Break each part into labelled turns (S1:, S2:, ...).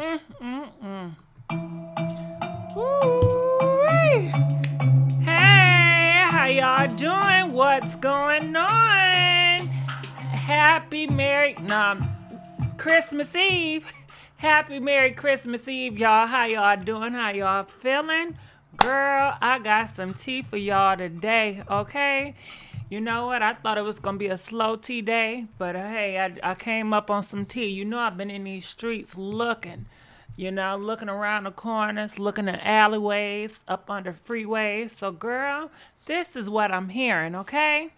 S1: Ooh-wee. Hey, how y'all doing? What's going on? Happy Merry Christmas Eve. Happy Merry Christmas Eve, y'all. How y'all doing? How y'all feeling? Girl, I got some tea for y'all today, okay? You know what? I thought it was going to be a slow tea day, but hey, I came up on some tea. You know I've been in these streets looking. Looking around the corners, looking at alleyways, up under freeways. So, girl, this is what I'm hearing, okay?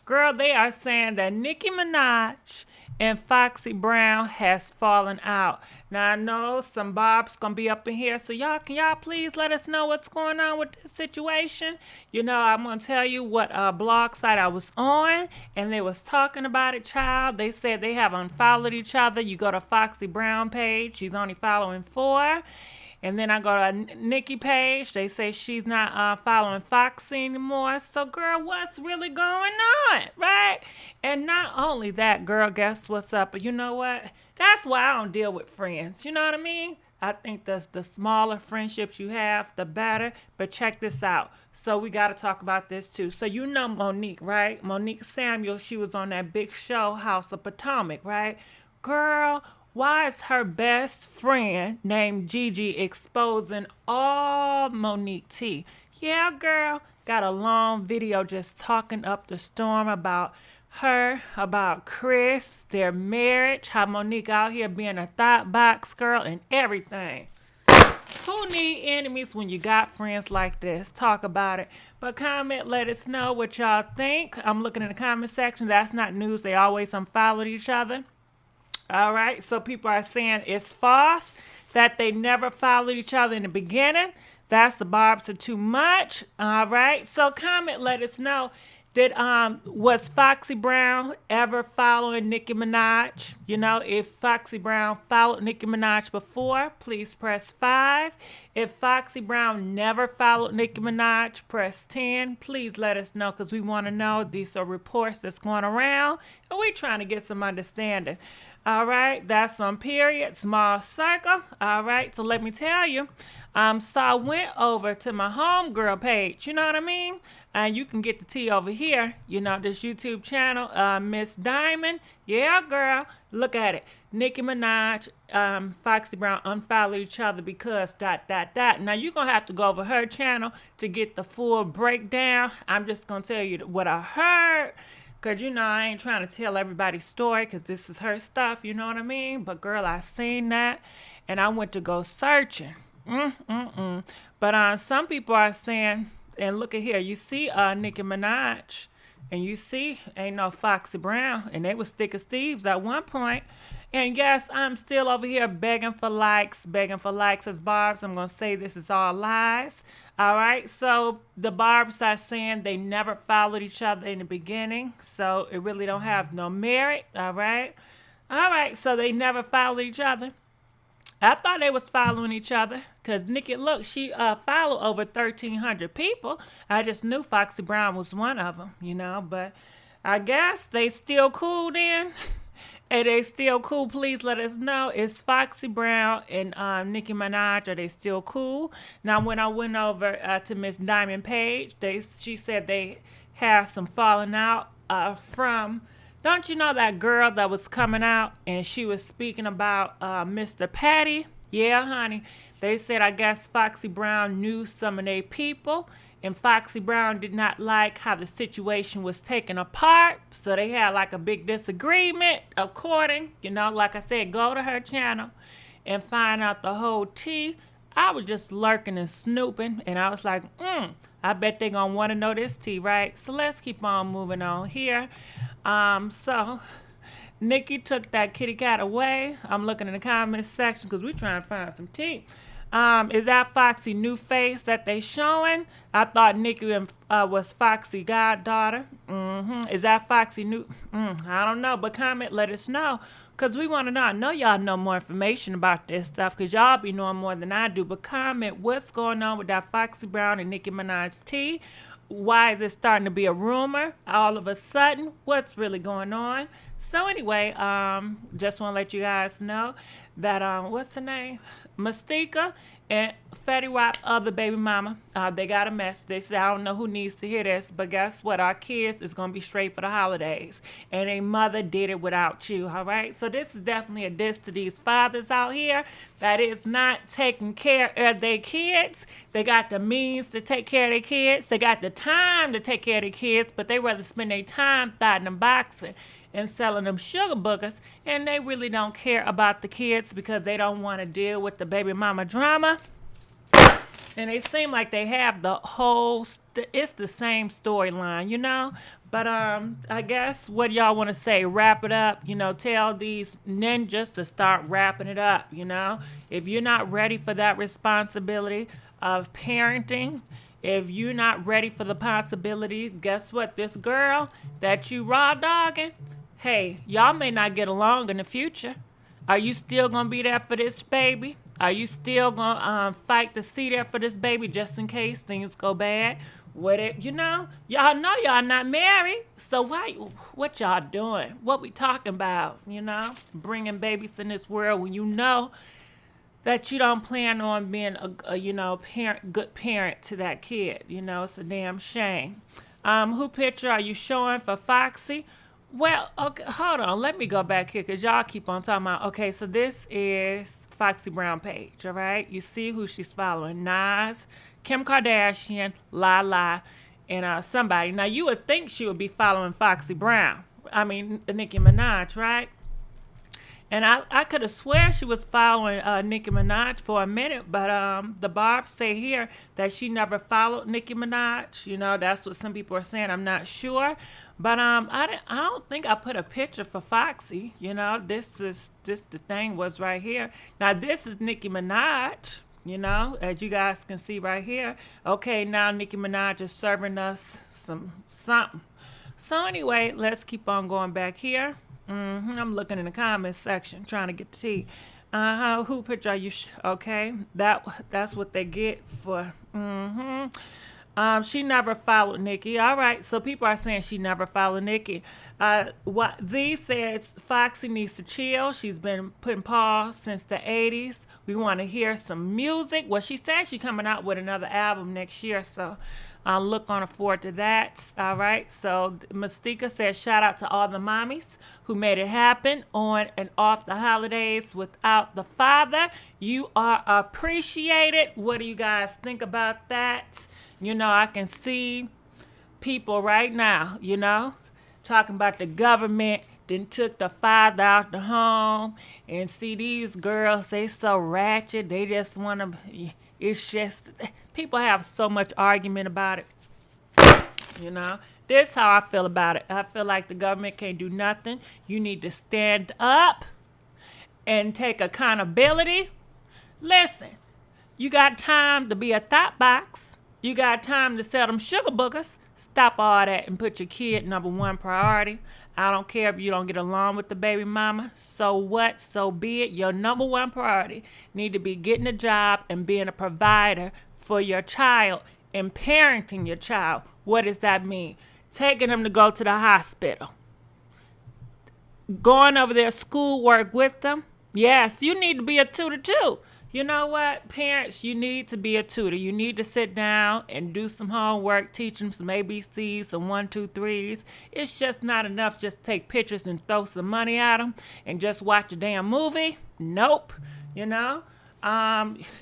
S1: Girl, they are saying that Nicki Minaj and Foxy Brown has fallen out. Now, I know some Bob's going to be up in here, so can y'all please let us know what's going on with this situation? I'm going to tell you what blog site I was on, and they was talking about it, child. They said they have unfollowed each other. You go to Foxy Brown page, she's only following 4. And then I go to a Nicki page. They say she's not following Foxy anymore. So, girl, what's really going on, right? And not only that, girl, guess what's up? But you know what? That's why I don't deal with friends. You know what I mean? I think the smaller friendships you have, the better. But check this out. So we got to talk about this, too. So you know Monique, right? Monique Samuel, she was on that big show, House of Potomac, right? Girl, why is her best friend named Gigi exposing all Monique tea? Yeah, girl, got a long video just talking up the storm about her, about Chris, their marriage, how Monique out here being a thought box girl and everything. Who need enemies when you got friends like this? Talk about it. But comment, let us know what y'all think. I'm looking in the comment section. That's not news. They always unfollowed each other. All right, so people are saying it's false, that they never followed each other in the beginning. That's the Barbs are too much. All right, so comment, let us know. Was Foxy Brown ever following Nicki Minaj? If Foxy Brown followed Nicki Minaj before, please press 5. If Foxy Brown never followed Nicki Minaj, press 10. Please let us know because we want to know. These are reports that's going around and we're trying to get some understanding. All right, that's on period, small circle. All right, so let me tell you. So I went over to my homegirl page, you know what I mean? And you can get the tea over here, this YouTube channel, Miss Diamond. Yeah, girl, look at it. Nicki Minaj, Foxy Brown unfollowed each other because ... Now, you're going to have to go over her channel to get the full breakdown. I'm just going to tell you what I heard. Because, I ain't trying to tell everybody's story because this is her stuff, you know what I mean? But, girl, I seen that, and I went to go searching. But some people are saying, and look at here, you see Nicki Minaj, and you see ain't no Foxy Brown, and they was thick as thieves at one point. And yes, I'm still over here begging for likes as Barbs. I'm going to say this is all lies. All right, so the Barbs are saying they never followed each other in the beginning, so it really don't have no merit. All right, so they never followed each other. I thought they was following each other because Nicki, look, she followed over 1,300 people. I just knew Foxy Brown was one of them, but I guess they still cool then. And they still cool. Please let us know. Is Foxy Brown and Nicki Minaj, are they still cool? Now, when I went over to Miss Diamond page, she said they have some falling out from, don't you know that girl that was coming out and she was speaking about Mr. Patty? Yeah, honey. They said, I guess Foxy Brown knew some of their people. And Foxy Brown did not like how the situation was taken apart. So they had like a big disagreement, according, like I said, go to her channel and find out the whole tea. I was just lurking and snooping. And I was like, I bet they going to want to know this tea, right? So let's keep on moving on here. So Nicki took that kitty cat away. I'm looking in the comments section because we're trying to find some tea. Is that Foxy new face that they showing? I thought Nicki was Foxy goddaughter. Is that Foxy new? I don't know, but comment, let us know. Because we want to know. I know y'all know more information about this stuff because y'all be knowing more than I do. But comment what's going on with that Foxy Brown and Nicki Minaj tea. Why is it starting to be a rumor all of a sudden? What's really going on? So anyway, just want to let you guys know that what's her name? Mystica and Fetty Wap other baby mama. They got a message. They said, I don't know who needs to hear this, but guess what? Our kids is gonna be straight for the holidays. And a mother did it without you. All right. So this is definitely a diss to these fathers out here that is not taking care of their kids. They got the means to take care of their kids. They got the time to take care of their kids, but they rather spend their time thotting and boxing and selling them sugar boogers, and they really don't care about the kids because they don't want to deal with the baby mama drama. And they seem like they have the whole, it's the same storyline, you know? But I guess what y'all want to say, wrap it up, you know, tell these ninjas to start wrapping it up, you know? If you're not ready for that responsibility of parenting, if you're not ready for the possibility, guess what? This girl that you raw dogging, hey, y'all may not get along in the future. Are you still going to be there for this baby? Are you still going to fight to see there for this baby just in case things go bad? Y'all know y'all not married. So what y'all doing? What we talking about, you know? Bringing babies in this world when you know that you don't plan on being good parent to that kid. You know, it's a damn shame. Who picture are you showing for Foxy? Well, okay, hold on. Let me go back here because y'all keep on talking about, okay, so this is Foxy Brown page, all right? You see who she's following. Nas, Kim Kardashian, Lala, and somebody. Now, you would think she would be following Foxy Brown. I mean, Nicki Minaj, right? And I could have swear she was following Nicki Minaj for a minute, but the Barbs say here that she never followed Nicki Minaj. You know, that's what some people are saying. I'm not sure. But I don't think I put a picture for Foxy. You know, the thing was right here. Now, this is Nicki Minaj, you know, as you guys can see right here. Okay, now Nicki Minaj is serving us something. So anyway, let's keep on going back here. I'm looking in the comments section trying to get the tea. Who picture are you? Okay, that's what they get for. She never followed Nicki. All right, so people are saying she never followed Nicki. What Z says, Foxy needs to chill. She's been putting pause since the 80s. We want to hear some music. Well, she said she's coming out with another album next year, so I'll look on forward to that. All right, so Mystica says, shout out to all the mommies who made it happen on and off the holidays without the father. You are appreciated. What do you guys think about that? You know, I can see people right now, you know, talking about the government then took the father out the home, and see these girls, they so ratchet, they just want to, it's just, people have so much argument about it, you know. This how I feel about it. I feel like the government can't do nothing. You need to stand up and take accountability. Listen, you got time to be a thought box. You got time to sell them sugar boogers. Stop all that and put your kid number one priority. I don't care if you don't get along with the baby mama. So what? So be it. Your number one priority need to be getting a job and being a provider for your child and parenting your child. What does that mean? Taking them to go to the hospital. Going over their schoolwork with them. Yes, you need to be a tutor too. You know what, parents, you need to be a tutor. You need to sit down and do some homework, teach them some ABCs, some 1, 2, 3s. It's just not enough just to take pictures and throw some money at them and just watch a damn movie. Nope. You know,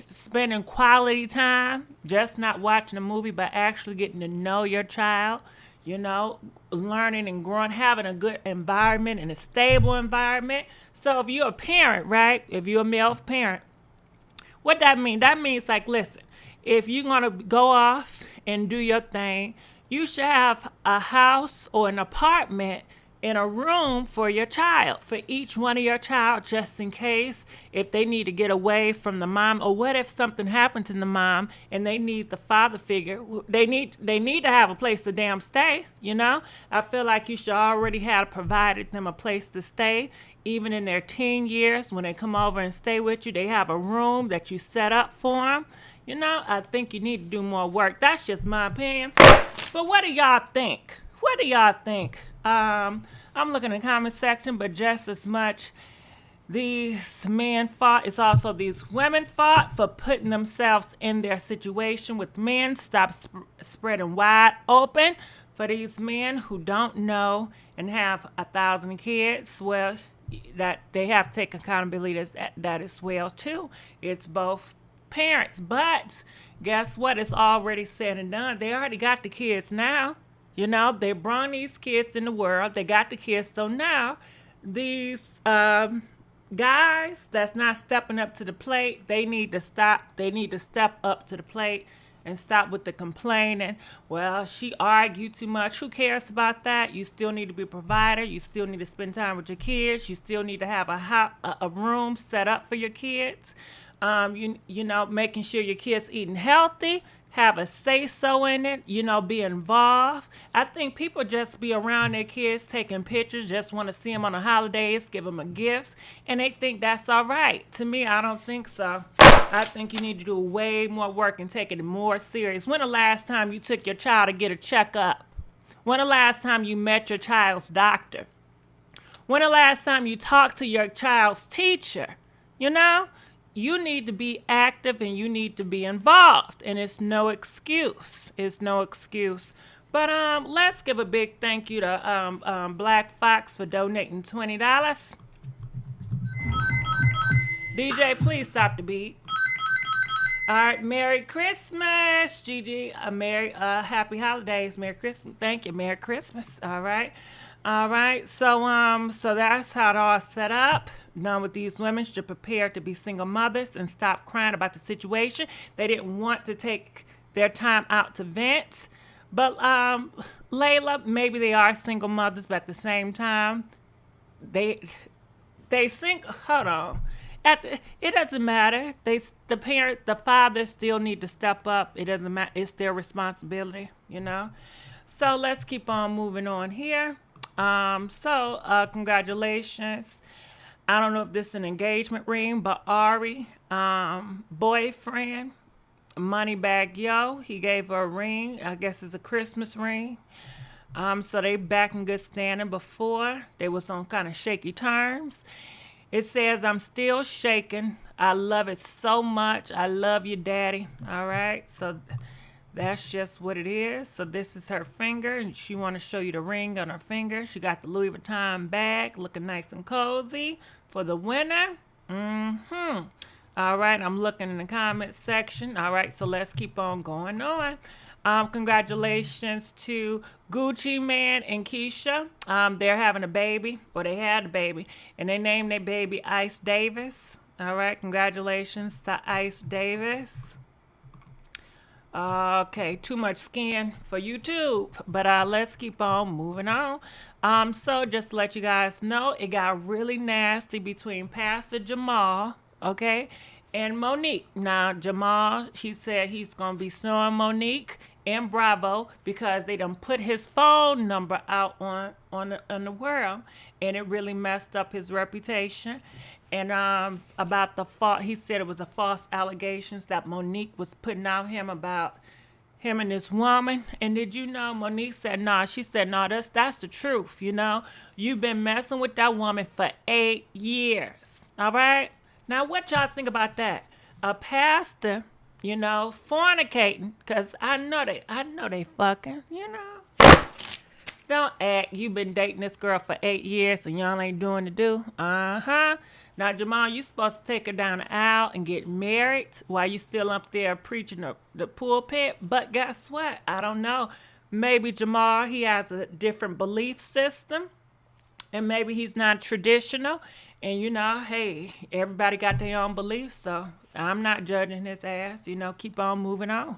S1: spending quality time, just not watching a movie, but actually getting to know your child, you know, learning and growing, having a good environment and a stable environment. So if you're a parent, right, if you're a male parent, what that mean? That means, like, listen, if you're going to go off and do your thing, you should have a house or an apartment in a room for your child, for each one of your child, just in case if they need to get away from the mom, or what if something happened to the mom and they need the father figure. They need to have a place to damn stay, you know. I feel like you should already have provided them a place to stay. Even in their teen years, when they come over and stay with you, they have a room that you set up for them. You know, I think you need to do more work. That's just my opinion. But what do y'all think? I'm looking in the comment section, but just as much, these men fought. It's also these women fought for putting themselves in their situation with men. Stop spreading wide open for these men who don't know and have 1,000 kids. Well, that they have to take accountability as that as well too. It's both parents, but guess what? It's already said and done. They already got the kids now. You know, they brought these kids in the world. They got the kids. So now these guys that's not stepping up to the plate, they need to stop. They need to step up to the plate and stop with the complaining. Well, she argued too much. Who cares about that? You still need to be a provider. You still need to spend time with your kids. You still need to have a room set up for your kids. You know, making sure your kids eating healthy, have a say-so in it, you know, be involved. I think people just be around their kids taking pictures, just want to see them on the holidays, give them a gifts, and they think that's all right. To me, I don't think so. I think you need to do way more work and take it more serious. When the last time you took your child to get a checkup? When the last time you met your child's doctor? When the last time you talked to your child's teacher? You know? You need to be active and you need to be involved, and it's no excuse. It's no excuse. But let's give a big thank you to Black Fox for donating $20. DJ, please stop the beat. All right, Merry Christmas, Gigi. Happy holidays, Merry Christmas. Thank you, Merry Christmas. All right. So that's how it all set up. None with these women should prepare to be single mothers and stop crying about the situation. They didn't want to take their time out to vent. But Layla, maybe they are single mothers, but at the same time, they think. Hold on. It doesn't matter. The father still need to step up. It doesn't matter. It's their responsibility, you know. So let's keep on moving on here. Congratulations. I don't know if this is an engagement ring, but Ari, boyfriend, Moneybag Yo, he gave her a ring. I guess it's a Christmas ring. So they back in good standing. Before they was on kind of shaky terms. It says, I'm still shaking. I love it so much. I love you, Daddy. All right. So that's just what it is. So this is her finger, and she want to show you the ring on her finger. She got the Louis Vuitton bag, looking nice and cozy for the winner. All right, I'm looking in the comment section. All right, so let's keep on going on. Congratulations to Gucci Man and Keisha. They're having a baby, or they had a baby, and they named their baby Ice Davis. All right, congratulations to Ice Davis. Okay, too much skin for YouTube, but let's keep on moving on. So just to let you guys know, it got really nasty between Pastor Jamal, okay, and Monique. Now, Jamal, he said he's going to be suing Monique and Bravo because they done put his phone number out on the world, and it really messed up his reputation. And about the fault, he said it was a false allegations that Monique was putting out him about him and this woman. And did you know, Monique said, nah, she said, no, that's the truth, you know. You've been messing with that woman for 8 years, all right? Now, what y'all think about that? A pastor, you know, fornicating, because I know they fucking, you know. Don't act. You've been dating this girl for 8 years and y'all ain't doing the do. Now, Jamal, you supposed to take her down the aisle and get married while you still up there preaching the pulpit. But guess what? I don't know. Maybe Jamal, he has a different belief system. And maybe he's not traditional. And, you know, hey, everybody got their own beliefs. So I'm not judging his ass. You know, keep on moving on.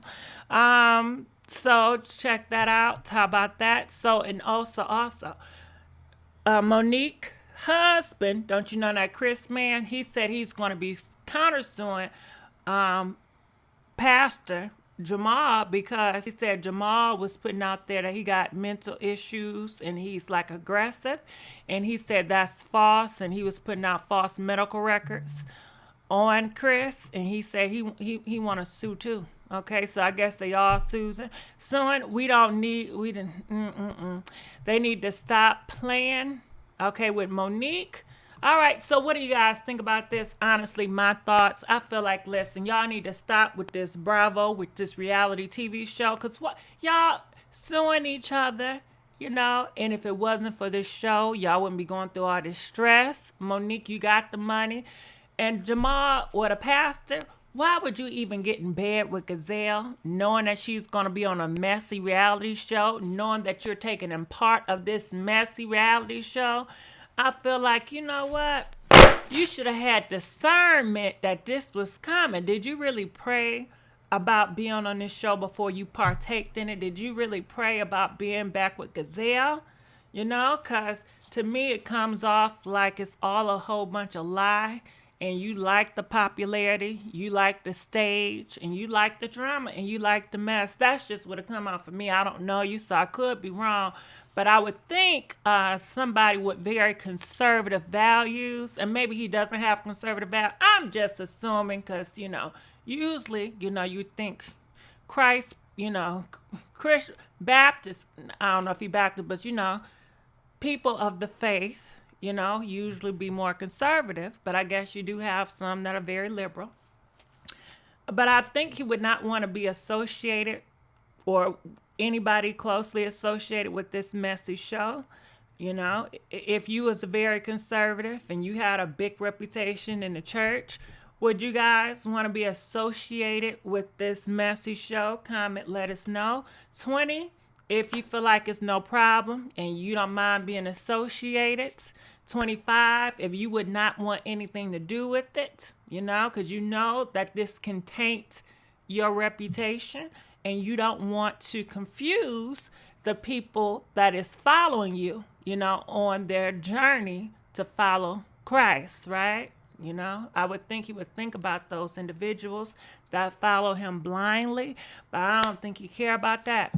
S1: So check that out. How about that? So, and also, Monique husband, don't you know that Chris man? He said he's going to be countersuing Pastor Jamal because he said Jamal was putting out there that he got mental issues and he's like aggressive, and he said that's false, and he was putting out false medical records on Chris, and he said he want to sue too. Okay, so I guess they all suing. They need to stop playing, okay, with Monique. All right, so what do you guys think about this? Honestly, my thoughts. I feel like, listen, y'all need to stop with this Bravo, with this reality TV show, cause what y'all suing each other, and if it wasn't for this show, y'all wouldn't be going through all this stress. Monique, you got the money, and Jamal, or the pastor. Why would you even get in bed with Gazelle, knowing that she's gonna be on a messy reality show, knowing that you're taking in part of this messy reality show? I feel like, you know what? You should have had discernment that this was coming. Did you really pray about being on this show before you partaked in it? Did you really pray about being back with Gazelle? Because to me it comes off like it's all a whole bunch of lie, and you like the popularity, you like the stage, and you like the drama, and you like the mess. That's just what it come out for me. I don't know you, so I could be wrong. But I would think somebody with very conservative values, and maybe he doesn't have conservative values. I'm just assuming because, usually, you think Christ, Christian, Baptist, I don't know if he Baptist, but, people of the faith, usually be more conservative. But I guess you do have some that are very liberal. But I think he would not want to be associated or anybody closely associated with this messy show. If you was very conservative and you had a big reputation in the church, would you guys want to be associated with this messy show? Comment, let us know. 20, if you feel like it's no problem and you don't mind being associated. 25, if you would not want anything to do with it, because you know that this can taint your reputation, and you don't want to confuse the people that is following you, on their journey to follow Christ, right? I would think he would think about those individuals that follow him blindly, but I don't think he care about that.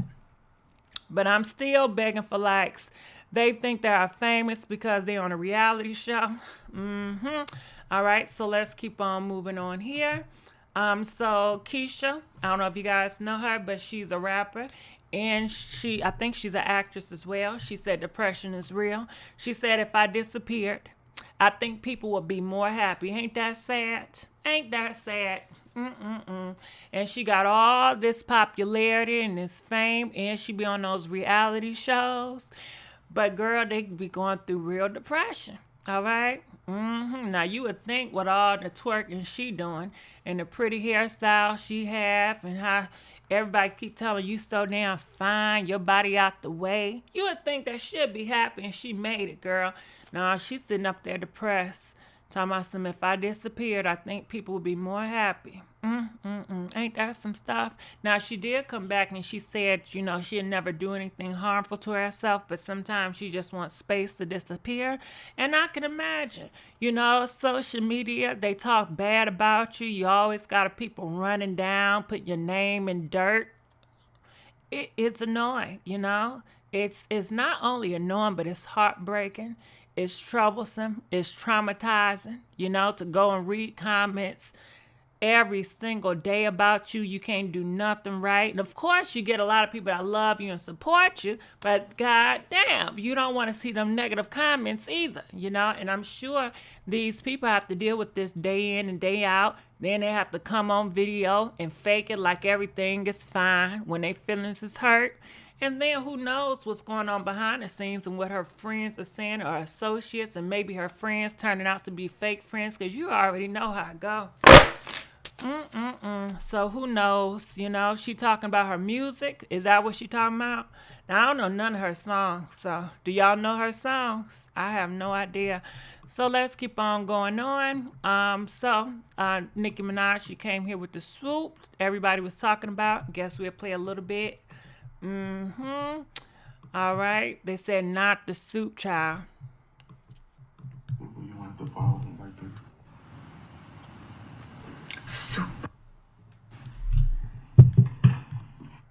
S1: But I'm still begging for likes. They think they are famous because they're on a reality show. All right, so let's keep on moving on here. So Keisha, I don't know if you guys know her, but she's a rapper, and I think she's an actress as well. She said depression is real. She said if I disappeared, I think people would be more happy. Ain't that sad? Ain't that sad? And she got all this popularity and this fame, and she be on those reality shows. But girl, they be going through real depression. All right? Now you would think with all the twerking she doing and the pretty hairstyle she have and how everybody keep telling you so damn fine, your body out the way, you would think that she'd be happy and she made it, girl. Now she's sitting up there depressed. Talking about some, if I disappeared, I think people would be more happy. Ain't that some stuff? Now, she did come back and she said, she'd never do anything harmful to herself, but sometimes she just wants space to disappear. And I can imagine, social media, they talk bad about you. You always got people running down, put your name in dirt. It's annoying, It's not only annoying, but it's heartbreaking. It's troublesome. It's traumatizing, to go and read comments every single day about you. You can't do nothing right. And of course, you get a lot of people that love you and support you, but god damn, you don't want to see them negative comments either, And I'm sure these people have to deal with this day in and day out. Then they have to come on video and fake it like everything is fine when their feelings is hurt. And then who knows what's going on behind the scenes and what her friends are saying, or associates, and maybe her friends turning out to be fake friends, because you already know how it go. So who knows? She talking about her music. Is that what she talking about? Now, I don't know none of her songs. So do y'all know her songs? I have no idea. So let's keep on going on. Nicki Minaj, she came here with the swoop everybody was talking about. Guess we'll play a little bit. All right. They said not the soup child.
S2: You want the ball like this? Soup.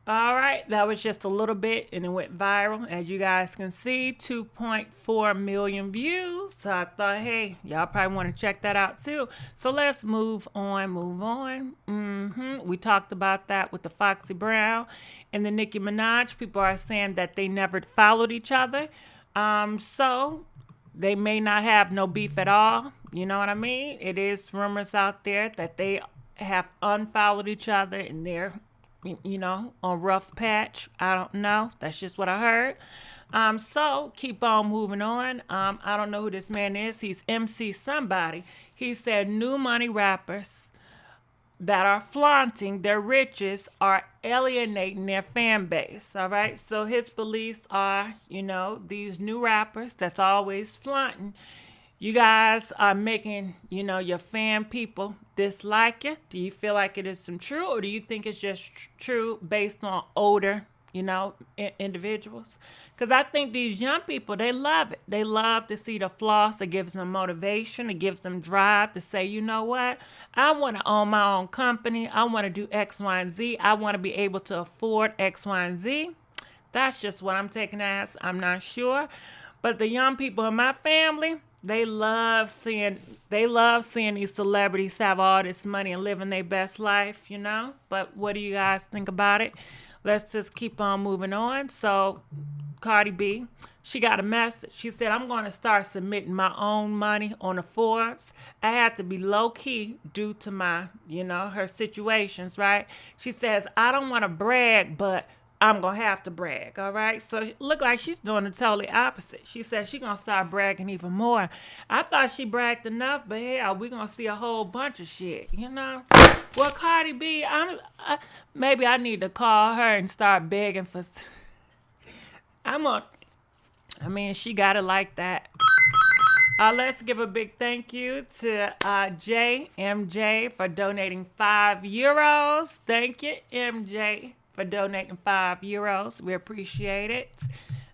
S1: All right, that was just a little bit and it went viral. As you guys can see, 2.4 million views. So I thought, hey, y'all probably want to check that out too. So let's move on. We talked about that with the Foxy Brown and the Nicki Minaj. People are saying that they never followed each other. So they may not have no beef at all. You know what I mean? It is rumors out there that they have unfollowed each other and they're, on rough patch. I don't know. That's just what I heard. So keep on moving on. I don't know who this man is. He's MC somebody. He said new money rappers that are flaunting their riches are alienating their fan base. All right. So his beliefs are, these new rappers that's always flaunting. You guys are making, your fan people dislike you. Do you feel like it is some true, or do you think it's just true based on older, individuals? Because I think these young people, they love it. They love to see the flaws. It gives them motivation. It gives them drive to say, you know what? I want to own my own company. I want to do X, Y, and Z. I want to be able to afford X, Y, and Z. That's just what I'm taking as. I'm not sure. But the young people in my family, they love seeing these celebrities have all this money and living their best life, But what do you guys think about it? Let's just keep on moving on. So Cardi B, she got a message. She said, I'm going to start submitting my own money on the Forbes. I had to be low key due to my, her situations, right? She says, I don't want to brag, but I'm going to have to brag, all right? So it look like she's doing the totally opposite. She said she's going to start bragging even more. I thought she bragged enough, but hell, we're going to see a whole bunch of shit, Well, Cardi B, maybe I need to call her and start begging for... she got it like that. Let's give a big thank you to MJ for donating €5. Thank you, MJ, for donating €5. We appreciate it.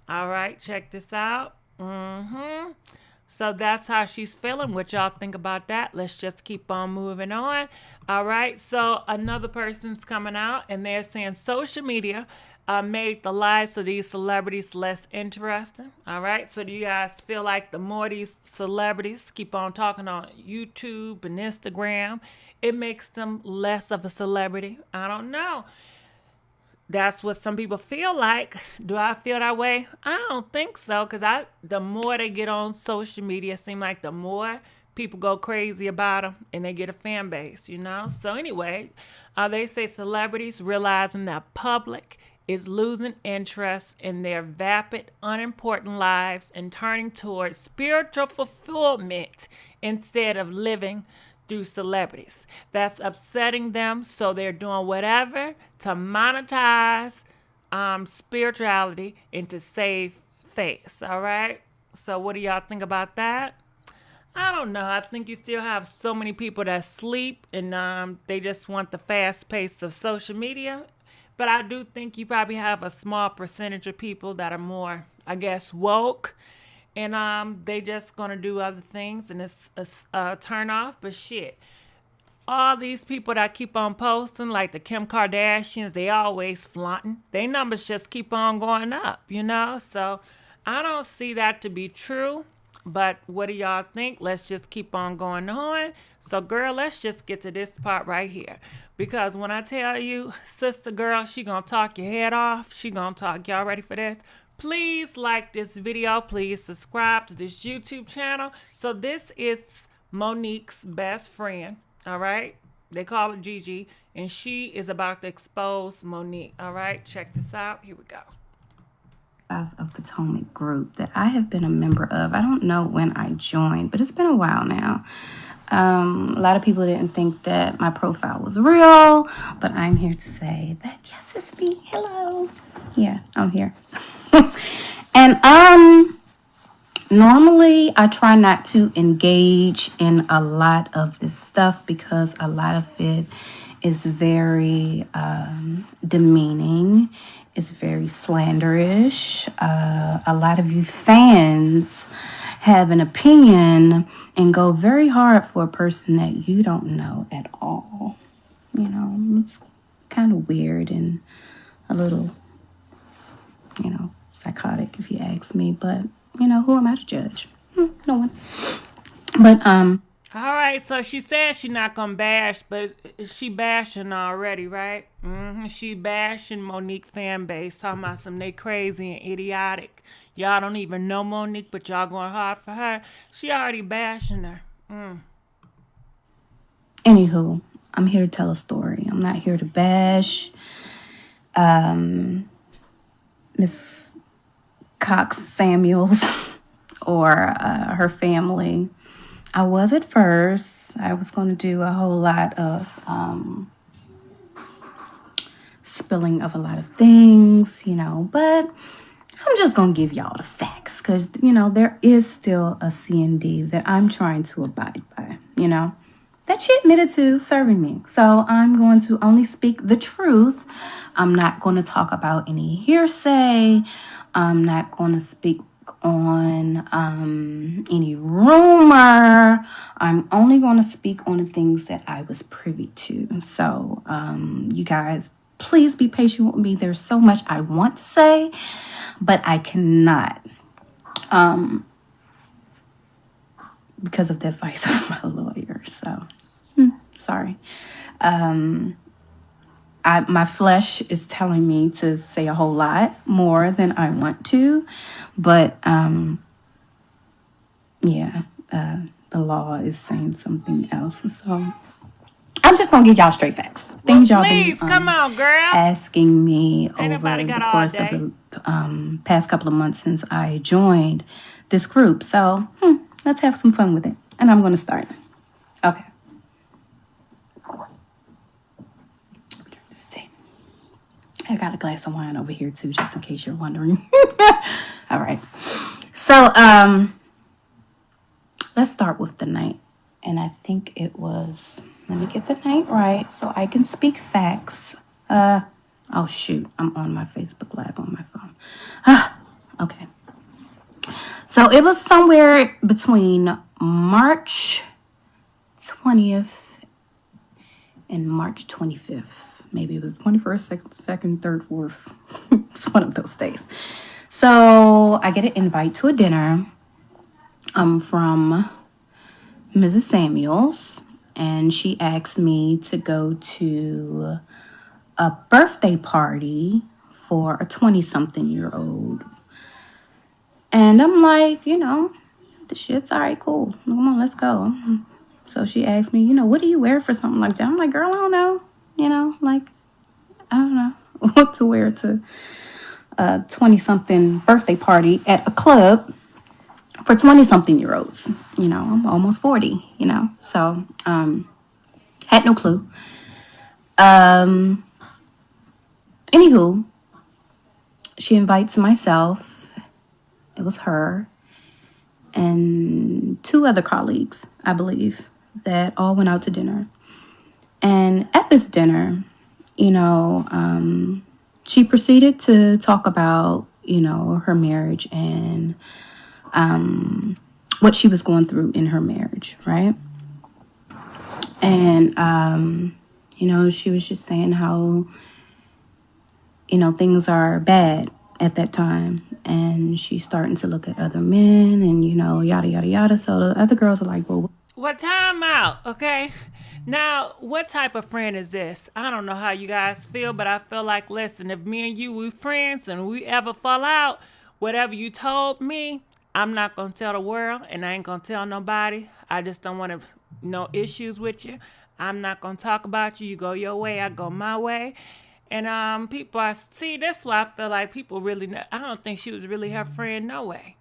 S1: All right, check this out. So that's how she's feeling. What y'all think about that? Let's just keep on moving on. All right, so another person's coming out and they're saying social media made the lives of these celebrities less interesting. All right, so do you guys feel like the more these celebrities keep on talking on YouTube and Instagram, it makes them less of a celebrity? I don't know. That's what some people feel like. Do I feel that way? I don't think so, because the more they get on social media, it seems like the more people go crazy about them and they get a fan base, So anyway, they say celebrities realizing that public is losing interest in their vapid, unimportant lives and turning towards spiritual fulfillment instead of living through celebrities. That's upsetting them, so they're doing whatever to monetize spirituality and to save face. All right? So what do y'all think about that? I don't know. I think you still have so many people that sleep and they just want the fast pace of social media. But I do think you probably have a small percentage of people that are more, I guess, woke. And they just going to do other things and it's a turn off. But shit, all these people that keep on posting, like the Kim Kardashians, they always flaunting. Their numbers just keep on going up, So I don't see that to be true. But what do y'all think? Let's just keep on going on. So, girl, let's just get to this part right here. Because when I tell you, sister girl, she gonna talk your head off. She gonna talk. Y'all ready for this? Please like this video. Please subscribe to this YouTube channel. So this is Monique's best friend. All right. They call her Gigi. And she is about to expose Monique. All right. Check this out. Here we go.
S3: Of Potomac group that I have been a member of. I don't know when I joined, but it's been a while now. A lot of people didn't think that my profile was real, but I'm here to say that yes, it's me. Hello. Yeah, I'm here. And normally I try not to engage in a lot of this stuff because a lot of it is very demeaning. It's very slanderish. A lot of you fans have an opinion and go very hard for a person that you don't know at all. It's kind of weird and a little, psychotic if you ask me. But, who am I to judge? No one. But
S1: All right, so she said she not gonna bash, but she bashing already, right? She bashing Monique fan base, talking about some they crazy and idiotic. Y'all don't even know Monique, but y'all going hard for her. She already bashing her.
S3: Anywho, I'm here to tell a story. I'm not here to bash Miss Cox Samuels or her family. I was at first. I was going to do a whole lot of spilling of a lot of things, but I'm just going to give y'all the facts because, there is still a C&D that I'm trying to abide by, that she admitted to serving me. So I'm going to only speak the truth. I'm not going to talk about any hearsay. I'm not going to speak on any rumor. I'm only going to speak on the things that I was privy to. So you guys, please be patient with me. There's so much I want to say, but I cannot because of the advice of my lawyer. So sorry. My flesh is telling me to say a whole lot more than I want to, but the law is saying something else, and so I'm just gonna give y'all straight facts. Things y'all been
S1: Please, come on, girl.
S3: asking me
S1: Ain't
S3: over
S1: nobody got
S3: the
S1: all
S3: course of
S1: day.
S3: the past couple of months since I joined this group. So let's have some fun with it, and I'm gonna start. Okay. I got a glass of wine over here too, just in case you're wondering. All right. So let's start with the night. And I think it was, let me get the night right so I can speak facts. Oh shoot, I'm on my Facebook Live on my phone. Okay. So it was somewhere between March 20th and March 25th. Maybe it was 21st, 2nd, 3rd, 4th. It's one of those days. So I get an invite to a dinner from Mrs. Samuels, and she asked me to go to a birthday party for a 20-something-year-old. And I'm like, the shit's all right, cool. Come on, let's go. So she asked me, what do you wear for something like that? I'm like, girl, I don't know. I don't know what to wear to a 20-something birthday party at a club for 20-something-year-olds. I'm almost 40, So, had no clue. Anywho, she invites myself. It was her and 2 other colleagues, I believe, that all went out to dinner. And at this dinner, she proceeded to talk about, her marriage and what she was going through in her marriage, right? And, she was just saying how, things are bad at that time. And she's starting to look at other men and, yada, yada, yada. So the other girls are like, well,
S1: What time out, okay? Now, what type of friend is this? I don't know how you guys feel, but I feel like, listen, if me and you, we friends and we ever fall out, whatever you told me, I'm not going to tell the world and I ain't going to tell nobody. I just don't want to, no issues with you. I'm not going to talk about you. You go your way, I go my way. And people, I see, that's why I feel like people really, I don't think she was really her friend, no way,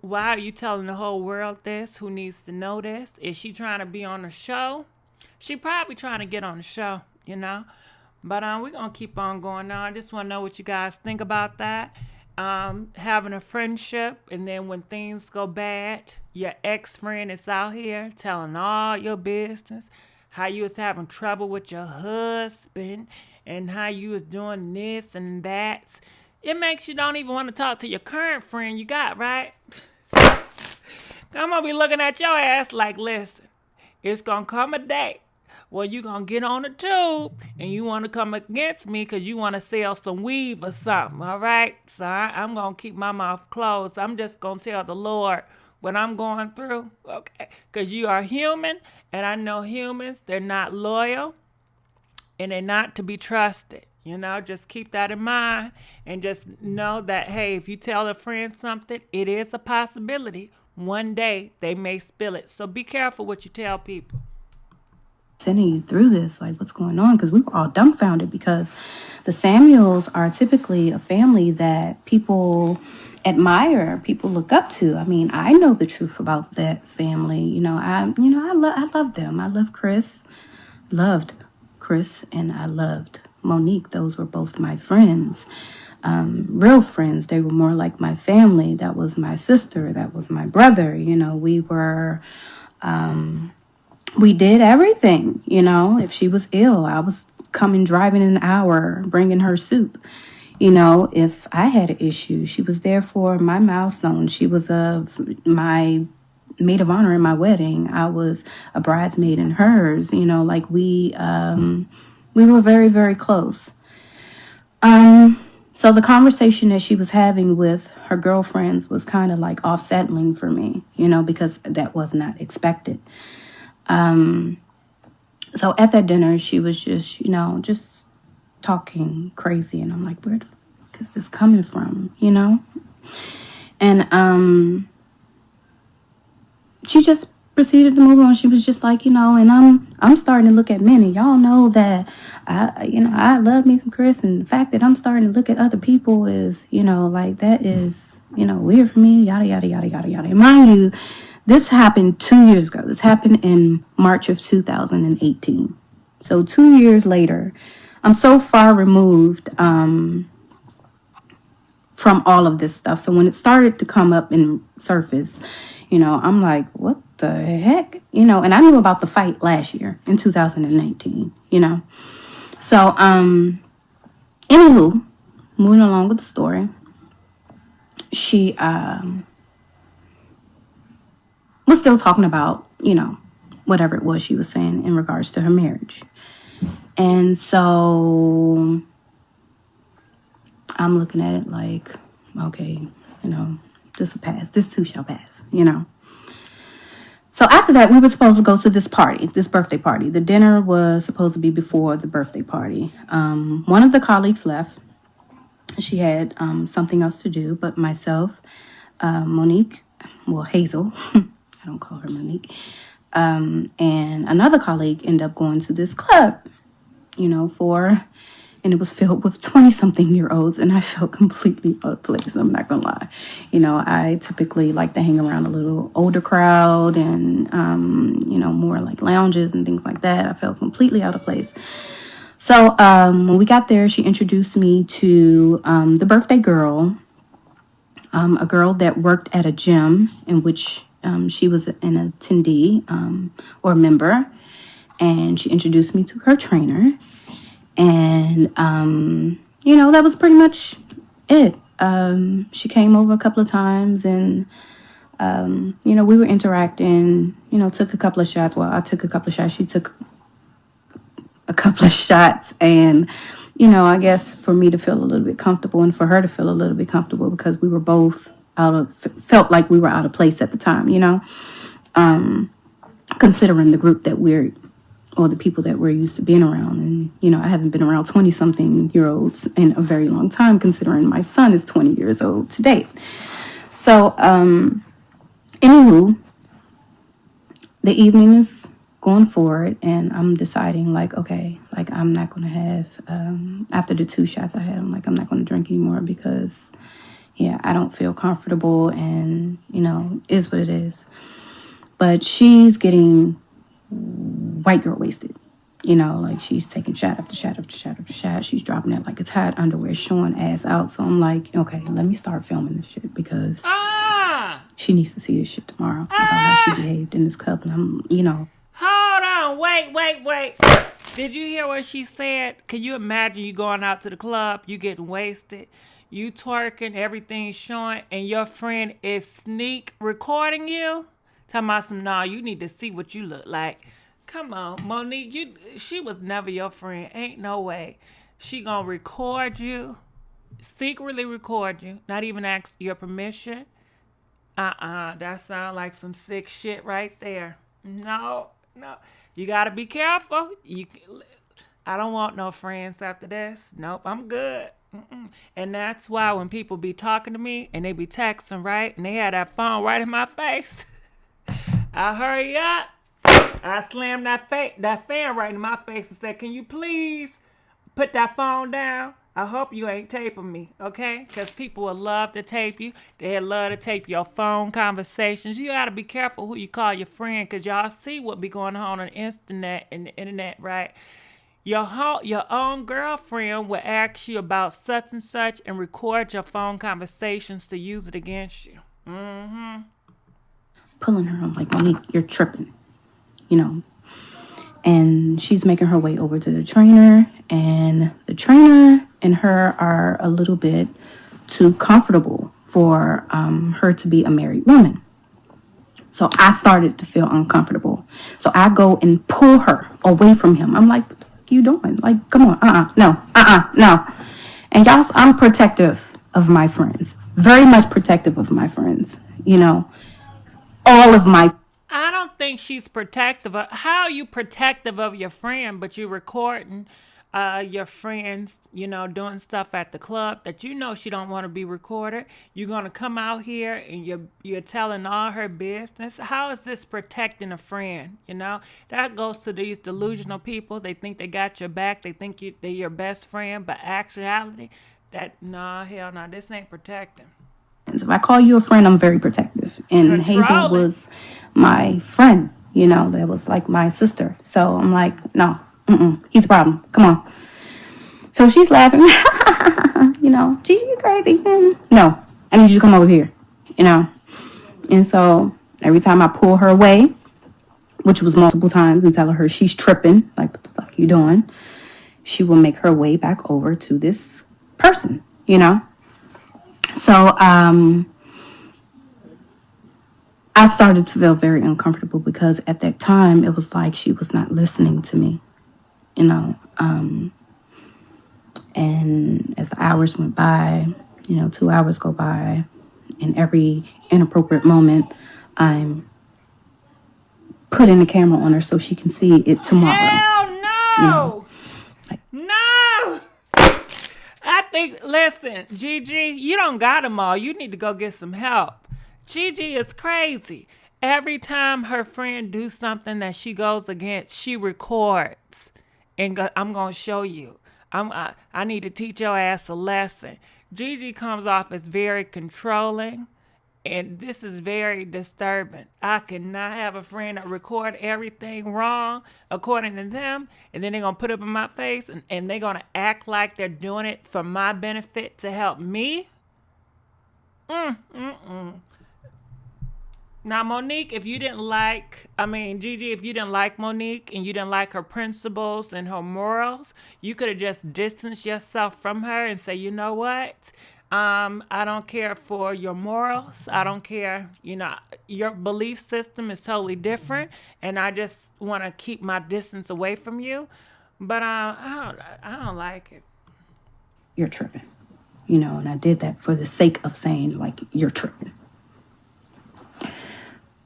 S1: Why are you telling the whole world this? Who needs to know this? Is she trying to be on the show? She probably trying to get on the show. But we're going to keep on going on. I just want to know what you guys think about that. Having a friendship, and then when things go bad, your ex-friend is out here telling all your business. How you was having trouble with your husband, and how you was doing this and that. It makes you don't even want to talk to your current friend you got, right? I'm going to be looking at your ass like, listen, it's going to come a day when you going to get on the tube and you want to come against me because you want to sell some weave or something, all right? So I'm going to keep my mouth closed. I'm just going to tell the Lord what I'm going through? Okay. Because you are human, and I know humans, they're not loyal and they're not to be trusted. Just keep that in mind and just know that, hey, if you tell a friend something, it is a possibility. One day they may spill it. So be careful what you tell people.
S3: Sending you through this, like, what's going on? Because we were all dumbfounded because the Samuels are typically a family that people admire, people look up to. I mean, I know the truth about that family. I love them. I loved Chris, and I loved Monique. Those were both my friends, real friends. They were more like my family. That was my sister. That was my brother. We did everything. If she was ill, I was coming driving an hour, bringing her soup. If I had an issue, she was there for my milestone. She was my maid of honor in my wedding. I was a bridesmaid in hers. We were very, very close. So the conversation that she was having with her girlfriends was kind of like off-settling for me, because that was not expected. So at that dinner, she was just talking crazy. And I'm like, where the fuck is this coming from, And she just proceeded to move on. She was just like, and I'm starting to look at men. And y'all know that, I love me some Chris. And the fact that I'm starting to look at other people is, that is, weird for me, yada, yada, yada, yada, yada. And mind you, this happened 2 years ago. This happened in March of 2018. So 2 years later, I'm so far removed from all of this stuff. So when it started to come up and surface, I'm like, what the heck? And I knew about the fight last year in 2019, So, anywho, moving along with the story, she was still talking about, whatever it was she was saying in regards to her marriage. And so I'm looking at it like, okay, this will pass. This too shall pass, So after that, we were supposed to go to this birthday party. The dinner was supposed to be before the birthday party. One of the colleagues left. She had something else to do, but myself, Monique, Hazel, I don't call her Monique, and another colleague ended up going to this club, and it was filled with 20-something-year-olds, and I felt completely out of place. I'm not gonna lie. I typically like to hang around a little older crowd and, more like lounges and things like that. I felt completely out of place. So when we got there, she introduced me to the birthday girl, a girl that worked at a gym in which she was an attendee or member, and she introduced me to her trainer. And, that was pretty much it. She came over a couple of times and, we were interacting, took a couple of shots. Well, I took a couple of shots. She took a couple of shots. And, I guess for me to feel a little bit comfortable and for her to feel a little bit comfortable because we were both felt like we were out of place at the time, considering the group that or the people that we're used to being around. And, I haven't been around 20-something-year-olds in a very long time, considering my son is 20 years old to date. So, anywho, the evening is going forward, and I'm deciding, like, okay, like, I'm not going to have, after the 2 shots I had, I'm like, I'm not going to drink anymore because, I don't feel comfortable, and, is what it is. But she's getting white girl wasted, like she's taking shot after shot after shot after shot. She's dropping it like it's hot underwear, showing ass out. So I'm like, okay, let me start filming this shit because she needs to see this shit tomorrow about how she behaved in this club. And I'm,
S1: Hold on, wait. Did you hear what she said? Can you imagine you going out to the club, you getting wasted, you twerking, everything's showing, and your friend is sneak recording you? Talking about some, nah, you need to see what you look like. Come on, Monique, she was never your friend. Ain't no way. She gonna record you, secretly record you, not even ask your permission, That sound like some sick shit right there. No, no. You gotta be careful. I don't want no friends after this. Nope, I'm good. Mm-mm. And that's why when people be talking to me and they be texting, right, and they had that phone right in my face, I hurry up. I slammed that fan right in my face and said, "Can you please put that phone down? I hope you ain't taping me, okay? Because people will love to tape you. They love to tape your phone conversations. You got to be careful who you call your friend, because y'all see what be going on the internet, right? Your own girlfriend will ask you about such and such and record your phone conversations to use it against you. Mm-hmm.
S3: Pulling her. I'm like, Monique, you're tripping, you know. And she's making her way over to the trainer, and the trainer and her are a little bit too comfortable for her to be a married woman. So I started to feel uncomfortable. So I go and pull her away from him. I'm like, what the fuck are you doing? Like, come on, no. And y'all, I'm protective of my friends. Very much protective of my friends. You know, all of my.
S1: I don't think she's protective. How are you protective of your friend, but you recording your friends, doing stuff at the club that she don't want to be recorded. You're gonna come out here and you're telling all her business. How is this protecting a friend? That goes to these delusional people. They think they got your back. They think they're your best friend, but actuality, hell no, this ain't protecting.
S3: If I call you a friend, I'm very protective. And Hazel was my friend, that was like my sister. So I'm like, no, he's a problem. Come on. So she's laughing. Gigi, you crazy. No, I need you to come over here, And so every time I pull her away, which was multiple times, and tell her she's tripping, like, what the fuck you doing? She will make her way back over to this person, So, I started to feel very uncomfortable because at that time it was like she was not listening to me, and as the hours went by, 2 hours go by, and every inappropriate moment I'm putting the camera on her so she can see it tomorrow.
S1: Hell no! No! Listen, Gigi, you don't got them all. You need to go get some help. Gigi is crazy. Every time her friend do something that she goes against, she records. And I'm going to show you. I need to teach your ass a lesson. Gigi comes off as very controlling. And this is very disturbing. I cannot have a friend that record everything wrong according to them, and then they're going to put it in my face, and they're going to act like they're doing it for my benefit to help me. Now, Monique, Gigi, if you didn't like Monique and you didn't like her principles and her morals, you could have just distanced yourself from her and say, you know what? I don't care for your morals. I don't care. Your belief system is totally different, and I just want to keep my distance away from you. But I don't like it.
S3: You're tripping, and I did that for the sake of saying, like, you're tripping.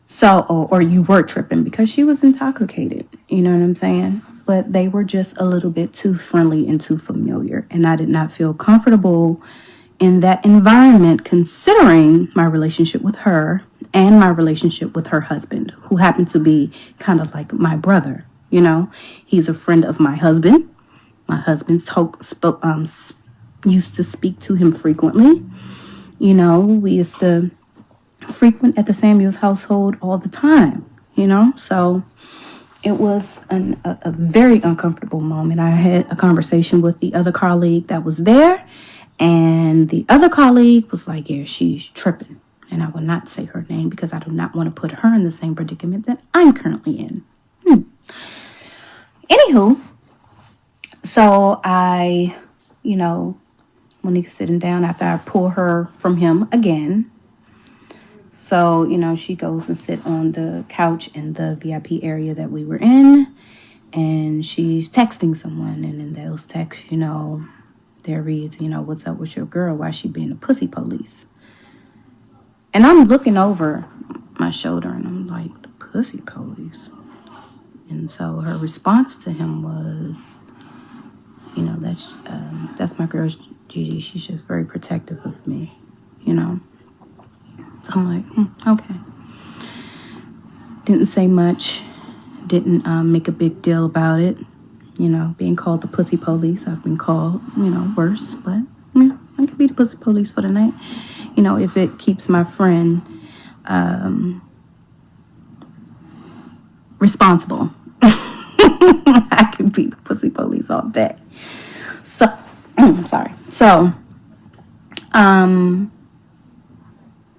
S3: So, or you were tripping, because she was intoxicated. You know what I'm saying? But they were just a little bit too friendly and too familiar, and I did not feel comfortable in that environment, considering my relationship with her and my relationship with her husband, who happened to be kind of like my brother. He's a friend of my husband. My husband used to speak to him frequently. We used to frequent at the Samuels household all the time. So it was a very uncomfortable moment. I had a conversation with the other colleague that was there. And the other colleague was like, yeah, she's tripping. And I will not say her name because I do not want to put her in the same predicament that I'm currently in. Anywho, so I, Monique's sitting down after I pull her from him again. So, she goes and sit on the couch in the VIP area that we were in. And she's texting someone. And in those texts, there reads, what's up with your girl? Why she being a pussy police? And I'm looking over my shoulder and I'm like, the pussy police. And so her response to him was, that's my girl Gigi. She's just very protective of me, So I'm like, okay. Didn't say much. Didn't make a big deal about it. Being called the pussy police. I've been called, worse. But, I could be the pussy police for the night. If it keeps my friend responsible. I could be the pussy police all day. So, sorry. So, and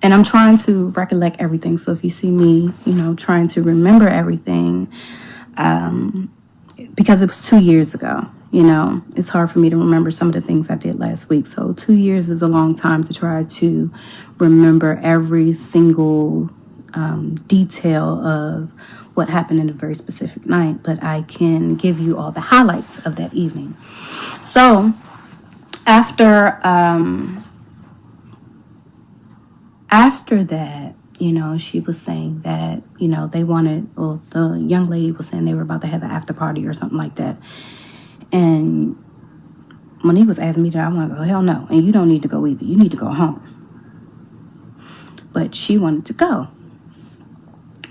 S3: I'm trying to recollect everything. So if you see me, trying to remember everything, because it was 2 years ago, it's hard for me to remember some of the things I did last week. So 2 years is a long time to try to remember every single detail of what happened in a very specific night, but I can give you all the highlights of that evening. So after that, she was saying that, they wanted, well, the young lady was saying they were about to have an after party or something like that. And Monique was asking me that I want to go. Hell no. And you don't need to go either. You need to go home. But she wanted to go.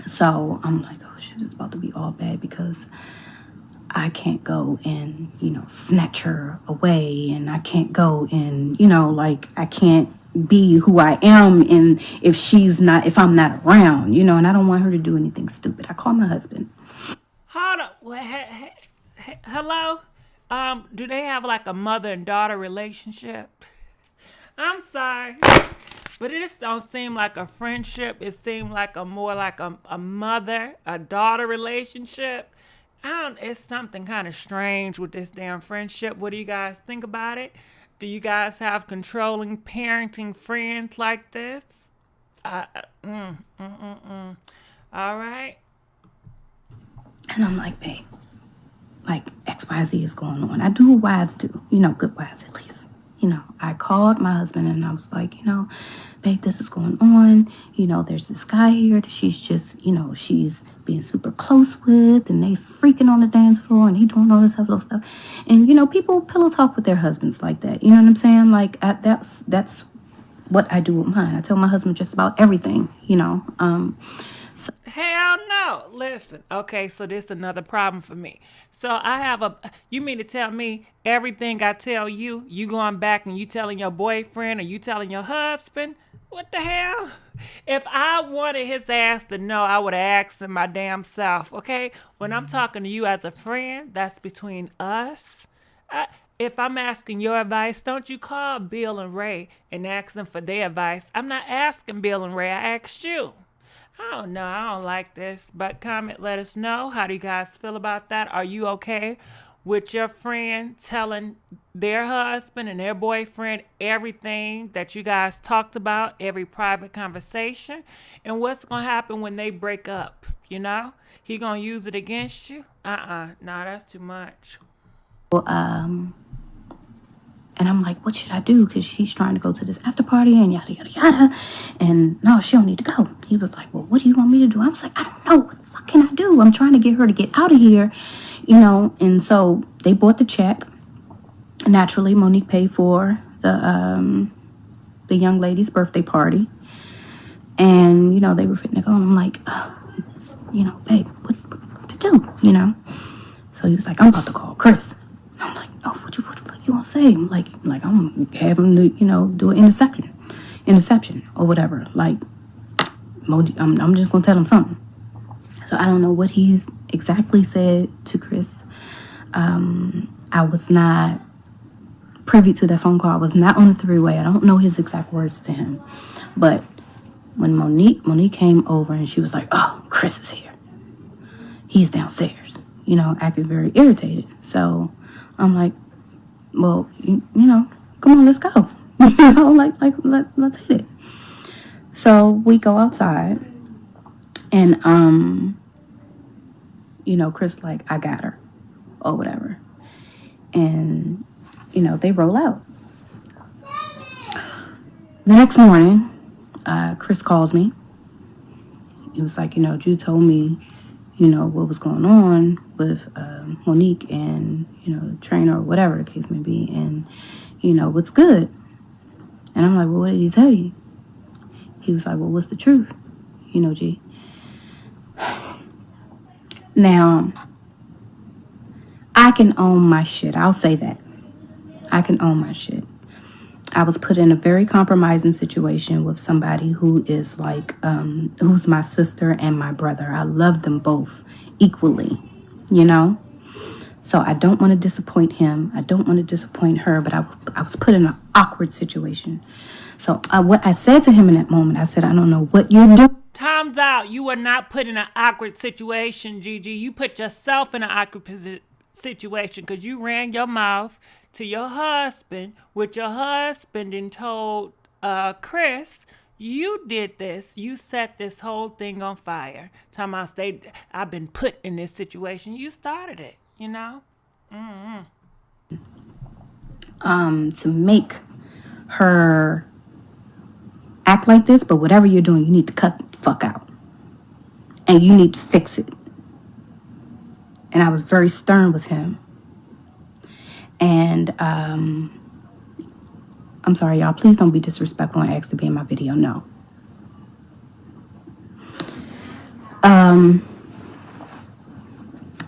S3: So I'm like, oh shit, it's about to be all bad because I can't go and, snatch her away. And I can't go and, I can't be who I am and if I'm not around, and I don't want her to do anything stupid. I call my husband.
S1: Hold on. Hello? Do they have like a mother and daughter relationship? I'm sorry. But it just don't seem like a friendship. It seemed like more like a mother, a daughter relationship. It's something kind of strange with this damn friendship. What do you guys think about it? Do you guys have controlling parenting friends like this? All right.
S3: And I'm like, babe, like XYZ is going on. I do what wives do, good wives at least. I called my husband and I was like, babe, this is going on. There's this guy here that she's just, she's being super close with and they freaking on the dance floor and he doing all this other stuff. And, people pillow talk with their husbands like that. You know what I'm saying? Like, that's what I do with mine. I tell my husband just about everything,
S1: Hell no. Listen. Okay, so this is another problem for me. So you mean to tell me everything I tell you, you going back and you telling your boyfriend or you telling your husband? What the hell? If I wanted his ass to know, I would have asked him my damn self, okay? When I'm talking to you as a friend, that's between us. If I'm asking your advice, don't you call Bill and Ray and ask them for their advice. I'm not asking Bill and Ray, I asked you. I don't know. I don't like this. But comment, let us know. How do you guys feel about that? Are you okay with your friend telling their husband and their boyfriend everything that you guys talked about, every private conversation? And what's going to happen when they break up? He going to use it against you? Nah, that's too much.
S3: And I'm like, what should I do? Because she's trying to go to this after party and yada, yada, yada. And no, she don't need to go. He was like, well, what do you want me to do? I was like, I don't know. What the fuck can I do? I'm trying to get her to get out of here, And so they bought the check. Naturally, Monique paid for the young lady's birthday party. And, they were fitting to go. And I'm like, babe, what to do, So he was like, I'm about to call Chris. And I'm like, oh, what the fuck you gonna say? I'm like I'm gonna have him to, do an interception or whatever. Like, I'm just gonna tell him something. So I don't know what he's exactly said to Chris. I was not privy to that phone call. I was not on the three-way. I don't know his exact words to him. But when Monique came over and she was like, oh, Chris is here. He's downstairs, acting very irritated. So I'm like, well, come on, let's go. Let's hit it. So we go outside and, Chris like, I got her or whatever. And, they roll out. The next morning, Chris calls me. He was like, Drew told me, what was going on with Monique and, the trainer or whatever the case may be. And, what's good? And I'm like, well, what did he tell you? He was like, well, what's the truth? G. Now, I can own my shit. I'll say that. I can own my shit. I was put in a very compromising situation with somebody who is like, who's my sister and my brother. I love them both equally, So I don't want to disappoint him. I don't want to disappoint her, but I was put in an awkward situation. So what I said to him in that moment, I said, I don't know what you're doing.
S1: Time's out. You were not put in an awkward situation, Gigi. You put yourself in an awkward situation because you ran your mouth to your husband, with your husband and told Chris, you did this. You set this whole thing on fire. Talking about I've been put in this situation. You started it,
S3: To make her act like this, but whatever you're doing, you need to cut the fuck out. And you need to fix it. And I was very stern with him. And I'm sorry, y'all. Please don't be disrespectful and ask to be in my video. No. I'm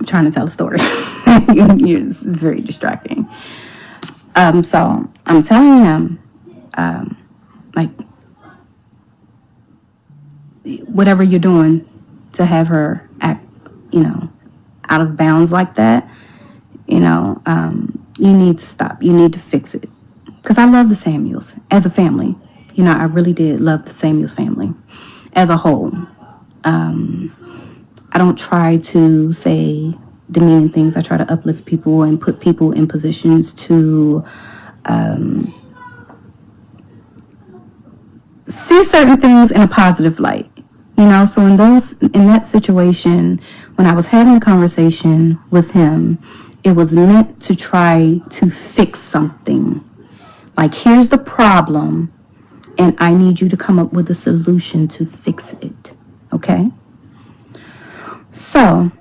S3: trying to tell a story. It's very distracting. So I'm telling him, like, whatever you're doing to have her act, out of bounds like that, you need to stop. You need to fix it. Because I love the Samuels as a family. I really did love the Samuels family as a whole. I don't try to say demeaning things. I try to uplift people and put people in positions to see certain things in a positive light. So in that situation, when I was having a conversation with him, it was meant to try to fix something. Like, here's the problem, and I need you to come up with a solution to fix it. Okay? So,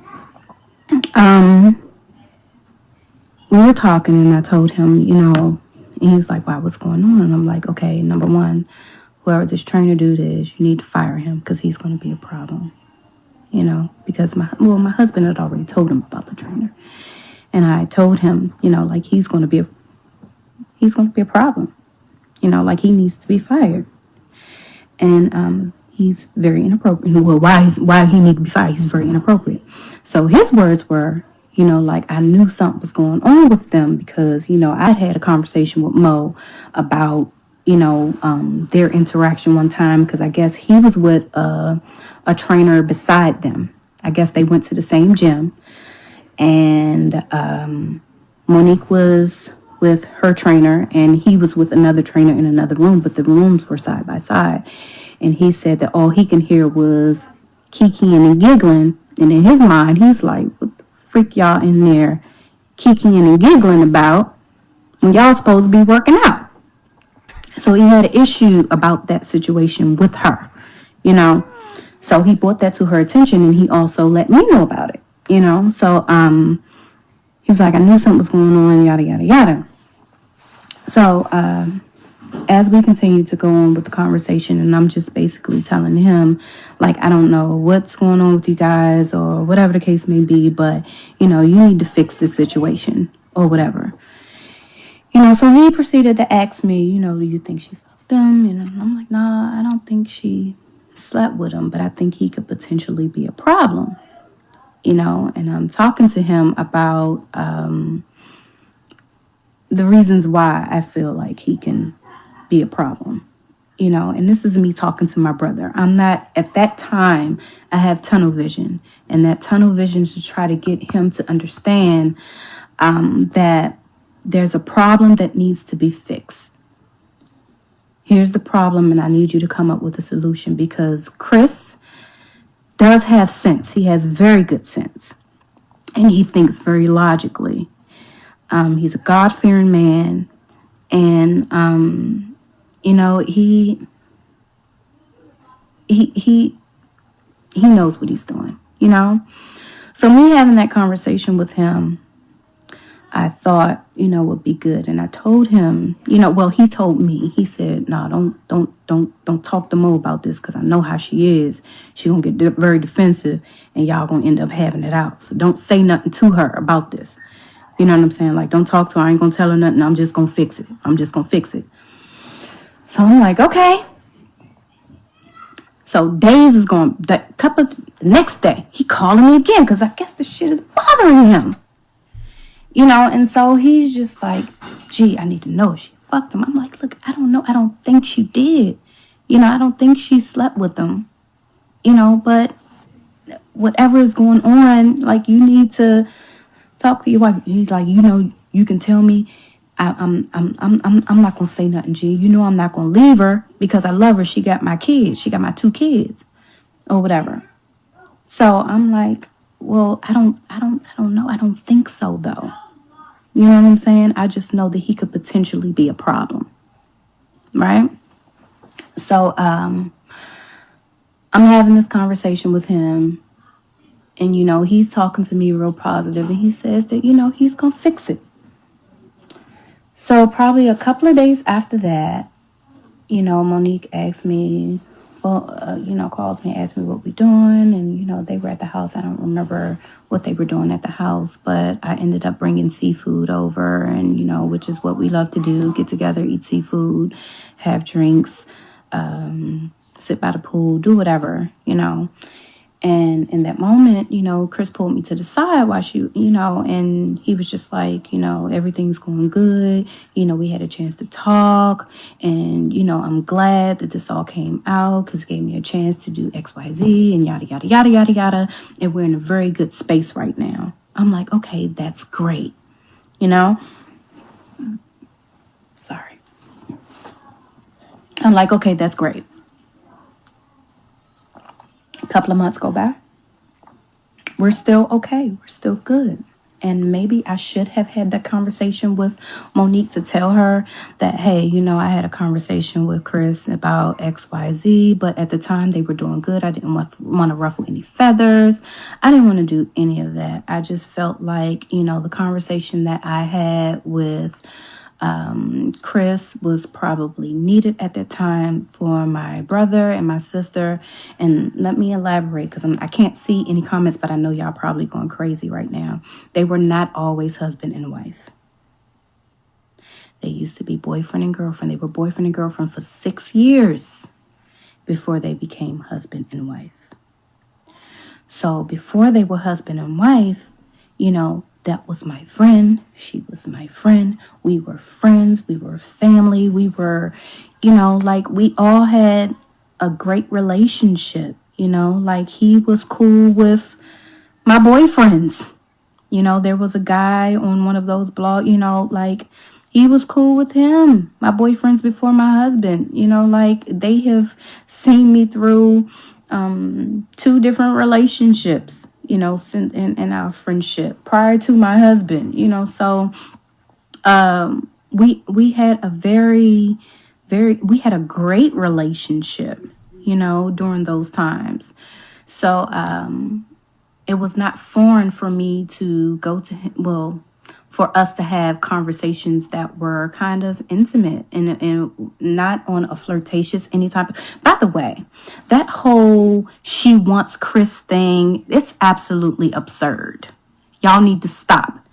S3: we were talking, and I told him, and he was like, "Wow, what's going on?" And I'm like, "Okay, number one, whoever this trainer dude is, you need to fire him because he's going to be a problem." Because my husband had already told him about the trainer. And I told him, like, he's going to be a problem. Like, he needs to be fired. And he's very inappropriate. Well, why he need to be fired? He's very inappropriate. So his words were, like, I knew something was going on with them because, I had a conversation with Mo about, their interaction one time because I guess he was with a trainer beside them. I guess they went to the same gym. And Monique was with her trainer, and he was with another trainer in another room, but the rooms were side by side. And he said that all he can hear was kikiing and giggling. And in his mind, he's like, what the freak y'all in there kikiing and giggling about when y'all supposed to be working out? So he had an issue about that situation with her, So he brought that to her attention, and he also let me know about it. So he was like, I knew something was going on, yada, yada, yada. So as we continue to go on with the conversation, and I'm just basically telling him, like, I don't know what's going on with you guys or whatever the case may be, but, you need to fix this situation or whatever. So he proceeded to ask me, do you think she fucked him? And I'm like, nah, I don't think she slept with him, but I think he could potentially be a problem. And I'm talking to him about the reasons why I feel like he can be a problem, and this is me talking to my brother. I'm not, at that time, I have tunnel vision, and that tunnel vision is to try to get him to understand that there's a problem that needs to be fixed. Here's the problem, and I need you to come up with a solution because Chris does have sense. He has very good sense. And he thinks very logically. He's a God-fearing man. And, he knows what he's doing, you know? So me having that conversation with him, I thought, would be good. And I told him, well, he told me, he said, no, don't talk to Mo about this, because I know how she is. She gonna get very defensive and y'all gonna end up having it out. So don't say nothing to her about this. You know what I'm saying? Like, don't talk to her. I ain't gonna tell her nothing. I'm just gonna fix it. So I'm like, okay. So days is going, the next day, he calling me again, because I guess the shit is bothering him. And so he's just like, gee, I need to know if she fucked him. I'm like, look, I don't know. I don't think she did. I don't think she slept with him. But whatever is going on, like, you need to talk to your wife. He's like, you can tell me. I'm not gonna say nothing, G. I'm not gonna leave her because I love her. She got my kids. She got my 2 kids, or whatever. So I'm like, well, I don't know. I don't think so, though. You know what I'm saying? I just know that he could potentially be a problem, right? So I'm having this conversation with him, and he's talking to me real positive, and he says that he's gonna fix it. So probably a couple of days after that, Monique asked me, calls me, asks me what we're doing. And, they were at the house. I don't remember what they were doing at the house, but I ended up bringing seafood over, and, which is what we love to do, get together, eat seafood, have drinks, sit by the pool, do whatever, And in that moment, Chris pulled me to the side while she, and he was just like, everything's going good. We had a chance to talk, and, I'm glad that this all came out because it gave me a chance to do X, Y, Z, and yada, yada, yada, yada, yada. And we're in a very good space right now. I'm like, okay, that's great. Sorry. I'm like, okay, that's great. A couple of months go by. We're still okay. We're still good. And maybe I should have had that conversation with Monique to tell her that, hey, I had a conversation with Chris about X, Y, Z, but at the time they were doing good. I didn't want to ruffle any feathers. I didn't want to do any of that. I just felt like, the conversation that I had with Chris was probably needed at that time for my brother and my sister. And let me elaborate, because I can't see any comments, but I know y'all probably going crazy right now. They were not always husband and wife. They used to be boyfriend and girlfriend. They were boyfriend and girlfriend for 6 years before they became husband and wife. So before they were husband and wife, that was my friend. She was my friend. We were friends. We were family. We were, like, we all had a great relationship, like he was cool with my boyfriends. There was a guy on one of those blogs, like he was cool with him. My boyfriends before my husband, like they have seen me through 2 different relationships. In our friendship prior to my husband, so we had a we had a great relationship, during those times. So it was not foreign for me to go to him, for us to have conversations that were kind of intimate and not on a flirtatious any type of. By the way, that whole she wants Chris thing, it's absolutely absurd. Y'all need to stop.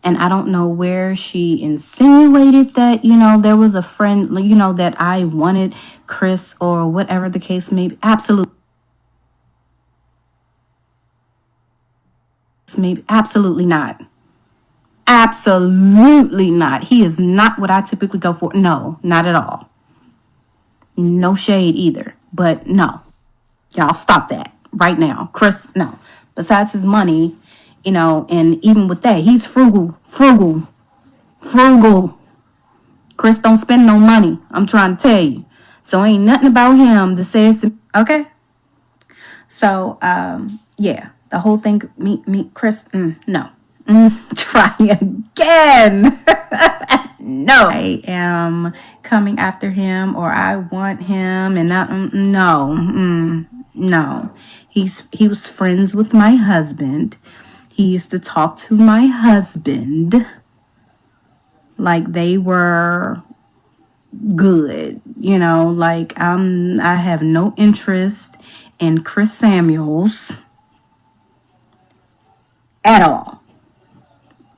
S3: And I don't know where she insinuated that, there was a friend, that I wanted Chris or whatever the case may be. Absolutely not. Absolutely not. He is not what I typically go for. No, not at all. No shade either. But no. Y'all stop that right now. Chris, no. Besides his money, and even with that, he's frugal. Chris don't spend no money. I'm trying to tell you. So ain't nothing about him that says to, okay? So, yeah. The whole thing, me, Chris, no. Try again. no, I am coming after him or I want him, and no. He was friends with my husband. He used to talk to my husband like they were good, like I have no interest in Chris Samuels at all.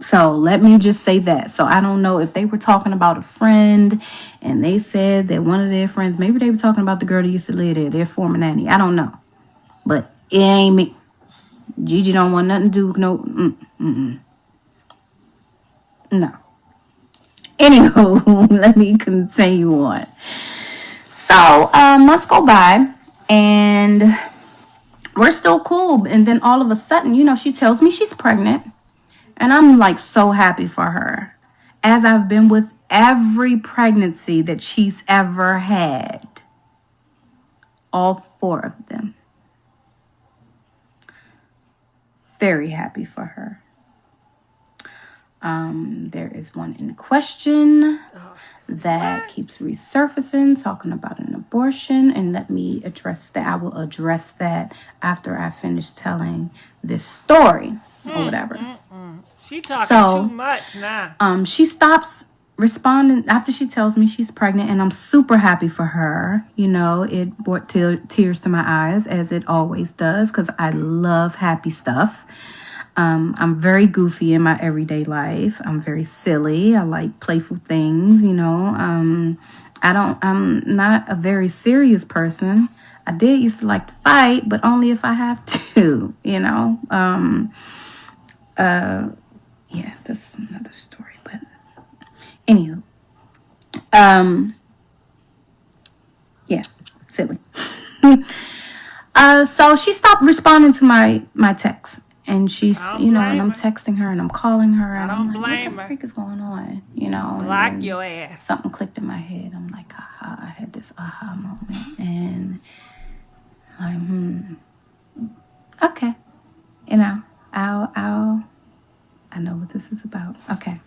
S3: So let me just say that. So I don't know if they were talking about a friend and they said that one of their friends, maybe they were talking about the girl that used to live there, their former nanny. I don't know. But it ain't me. Gigi don't want nothing to do with no. Anywho, let me continue on. So months go by and we're still cool. And then all of a sudden, she tells me she's pregnant. And I'm like so happy for her, as I've been with every pregnancy that she's ever had. All 4 of them. Very happy for her. There is one in question that keeps resurfacing, talking about an abortion. And let me address that. I will address that after I finish telling this story or whatever.
S1: She talking too much now.
S3: She stops responding after she tells me she's pregnant, and I'm super happy for her. It brought tears to my eyes, as it always does, because I love happy stuff. I'm very goofy in my everyday life. I'm very silly. I like playful things, I'm not a very serious person. I did used to like to fight, but only if I have to, yeah, that's another story, but anywho, yeah, silly. So she stopped responding to my text, and she's, and I'm texting her and I'm calling her, and I'm like, what the freak is going on,
S1: Block your ass.
S3: Something clicked in my head. I'm like, I had this aha moment, and okay, I know what this is about. Okay.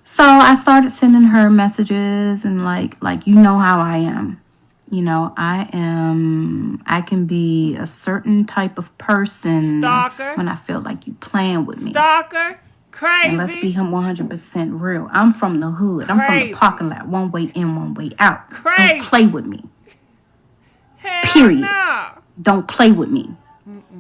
S3: So I started sending her messages and like how I am. I can be a certain type of person.
S1: Stalker.
S3: When I feel like you playing with me.
S1: Stalker. Crazy.
S3: And let's be 100% real. I'm from the hood. I'm from the parking lot. One way in, one way out.
S1: Crazy.
S3: Don't play with me.
S1: Hell
S3: period.
S1: No.
S3: Don't play with me.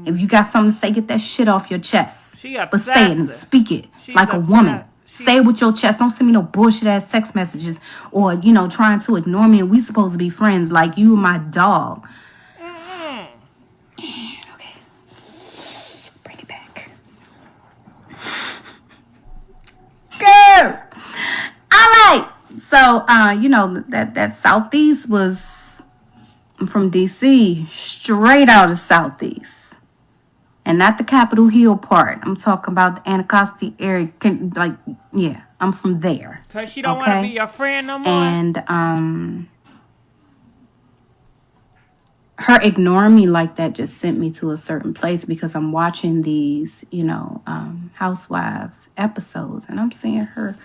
S3: If you got something to say, get that shit off your chest. But say it and speak it like a woman. Say it with your chest. Don't send me no bullshit ass text messages or, trying to ignore me and we supposed to be friends like you and my dog. Okay. Bring it back. Girl. All right. So, that Southeast was, I'm from D.C., straight out of Southeast. And not the Capitol Hill part. I'm talking about the Anacostia area. I'm from there.
S1: Because she don't want to be your friend no more?
S3: And her ignoring me like that just sent me to a certain place because I'm watching these, Housewives episodes. And I'm seeing her,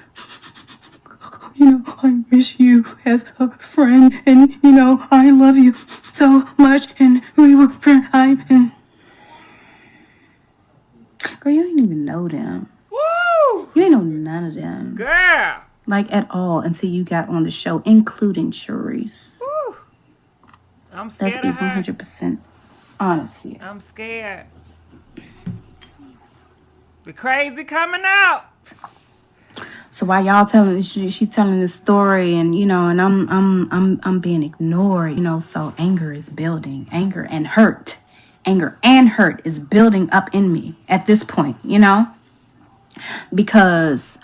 S3: I miss you as a friend. And, I love you so much. And we were friends. Girl, you ain't even know them.
S1: Woo!
S3: You ain't know none of them.
S1: Girl!
S3: Like, at all, until you got on the show, including Charisse.
S1: Woo! I'm scared
S3: Let's be 100% honest here.
S1: I'm scared. The crazy coming out.
S3: So while y'all telling, she telling this story, and and I'm being ignored, so anger is building, anger and hurt is building up in me at this point, because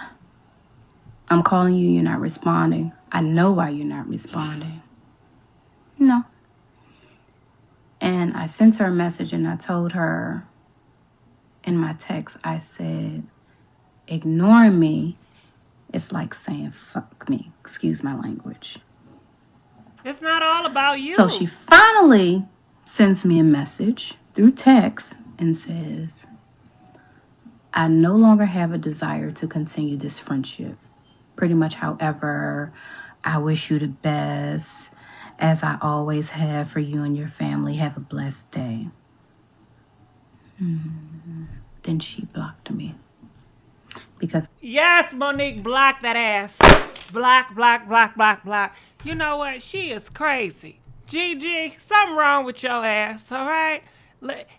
S3: I'm calling you, you're not responding. I know why you're not responding. No. And I sent her a message and I told her in my text, I said, ignoring me is like saying fuck me. Excuse my language.
S1: It's not all about you.
S3: So she finally sends me a message through text and says, I no longer have a desire to continue this friendship. Pretty much, however, I wish you the best, as I always have for you and your family. Have a blessed day. Then she blocked me. Because
S1: Yes, Monique, block that ass. Block, block, block, block, block. You know what? She is crazy. Gigi, something wrong with your ass, all right?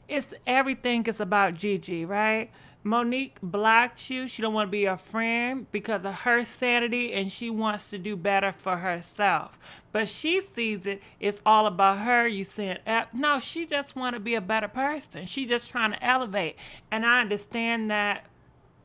S1: It's everything is about Gigi, right? Monique blocked you. She don't want to be your friend because of her sanity, and she wants to do better for herself. But she sees it's all about her. You saying, no, she just want to be a better person. She just trying to elevate. And I understand that,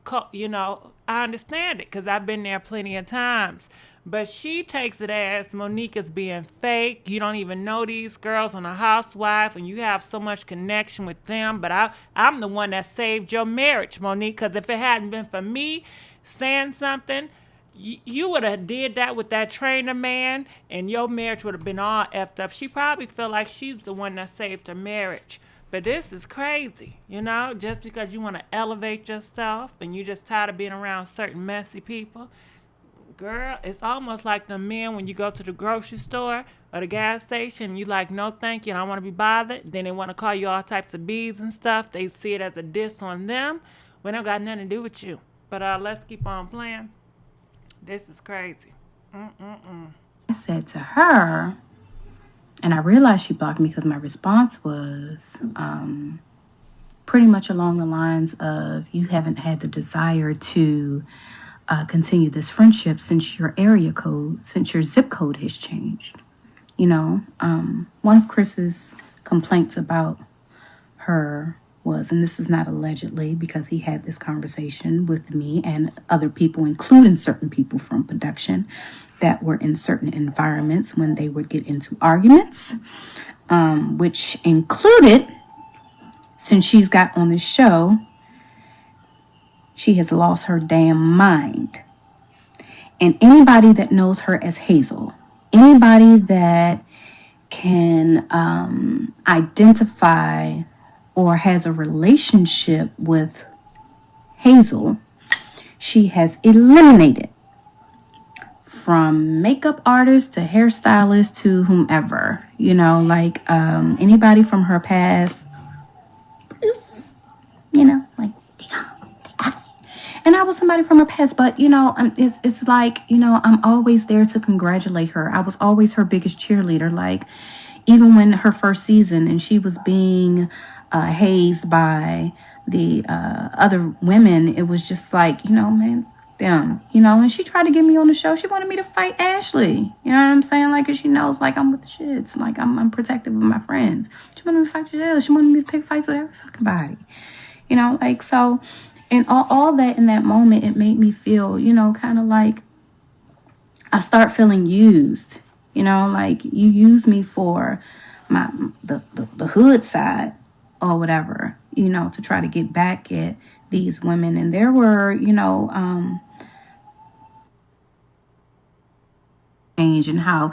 S1: I understand it because I've been there plenty of times. But she takes it as Monique is being fake. You don't even know these girls on a housewife, and you have so much connection with them. But I'm the one that saved your marriage, Monique, because if it hadn't been for me saying something, you would have did that with that trainer man, and your marriage would have been all effed up. She probably feel like she's the one that saved her marriage. But this is crazy, just because you want to elevate yourself and you just tired of being around certain messy people. Girl, it's almost like the men when you go to the grocery store or the gas station, you like, no thank you, I don't want to be bothered. Then they want to call you all types of B's and stuff. They see it as a diss on them when it don't got nothing to do with you. But let's keep on playing. This is crazy.
S3: I said to her, and I realized she blocked me because my response was pretty much along the lines of, you haven't had the desire to continue this friendship since your zip code has changed. One of Chris's complaints about her was, and this is not allegedly because he had this conversation with me and other people, including certain people from production that were in certain environments when they would get into arguments, which included, since she's got on this show, she has lost her damn mind. And anybody that knows her as Hazel, anybody that can identify or has a relationship with Hazel, she has eliminated. From makeup artist to hairstylist to whomever, anybody from her past, and I was somebody from her past, but it's like, I'm always there to congratulate her. I was always her biggest cheerleader. Like, even when her first season and she was being hazed by the other women, it was just like, man, them, and she tried to get me on the show. She wanted me to fight Ashley. You know what I'm saying? Like, 'cause she knows, like, I'm with the shits. Like, I'm protective of my friends. She wanted me to fight Giselle. She wanted me to pick fights with every fucking body. So, and all that in that moment, it made me feel, kind of like I start feeling used. Like, you use me for the hood side or whatever, to try to get back at these women. And there were, and how,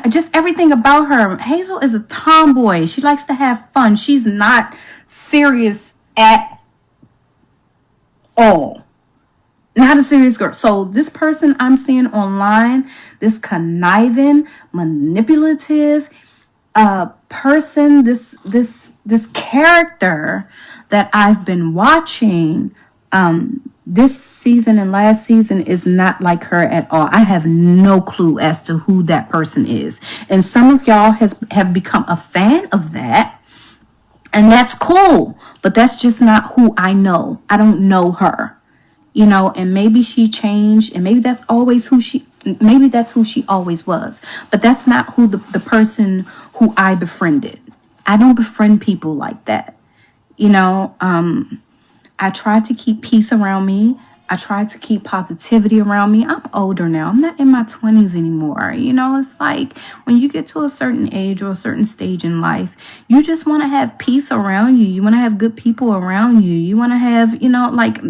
S3: just everything about her. Hazel is a tomboy. She likes to have fun. She's not serious at all. Not a serious girl. So this person I'm seeing online, this conniving, manipulative person, this character that I've been watching this season and last season is not like her at all. I have no clue as to who that person is. And some of y'all have become a fan of that. And that's cool. But that's just not who I know. I don't know her. And maybe she changed, and maybe that's who she always was. But that's not who the person who I befriended. I don't befriend people like that. I try to keep peace around me. I try to keep positivity around me. I'm older now. I'm not in my 20s anymore. It's like when you get to a certain age or a certain stage in life, you just want to have peace around you. You want to have good people around you. You want to have,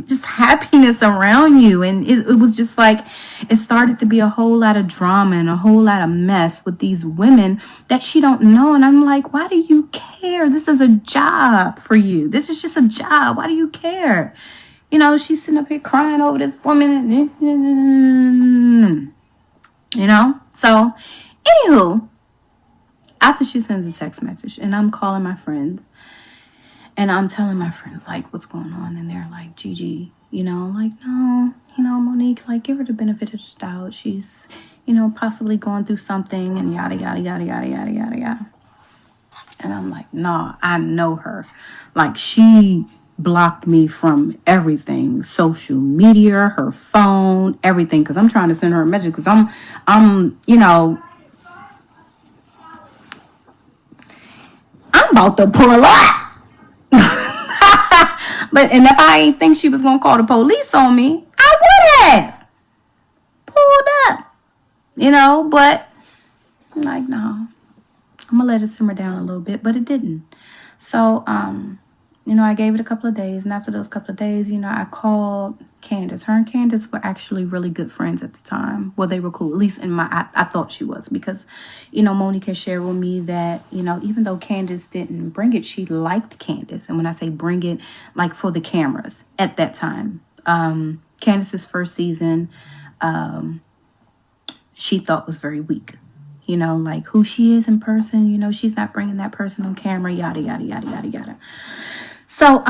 S3: just happiness around you. And it was just like, it started to be a whole lot of drama and a whole lot of mess with these women that she don't know. And I'm like, why do you care? This is a job for you. This is just a job. Why do you care? She's sitting up here crying over this woman. you know? So, anywho, after she sends a text message and I'm calling my friends and I'm telling my friends, like, what's going on? And they're like, Gigi, like, no, Monique, like, give her the benefit of the doubt. She's, possibly going through something and yada, yada, yada, yada, yada, yada, yada. And I'm like, nah, I know her. Like, she blocked me from everything, social media, her phone, everything, because I'm trying to send her a message because I'm about to pull up. And if I ain't think she was gonna call the police on me, I would have pulled up, but I'm like, no, I'm gonna let it simmer down a little bit, but it didn't. So, I gave it a couple of days, and after those couple of days, I called Candace. Her and Candace were actually really good friends at the time. Well, they were cool, at least I thought she was, because, Monique had shared with me that, even though Candace didn't bring it, she liked Candace. And when I say bring it, like for the cameras at that time, Candace's first season, she thought was very weak. Like who she is in person, she's not bringing that person on camera, yada, yada, yada, yada, yada. So,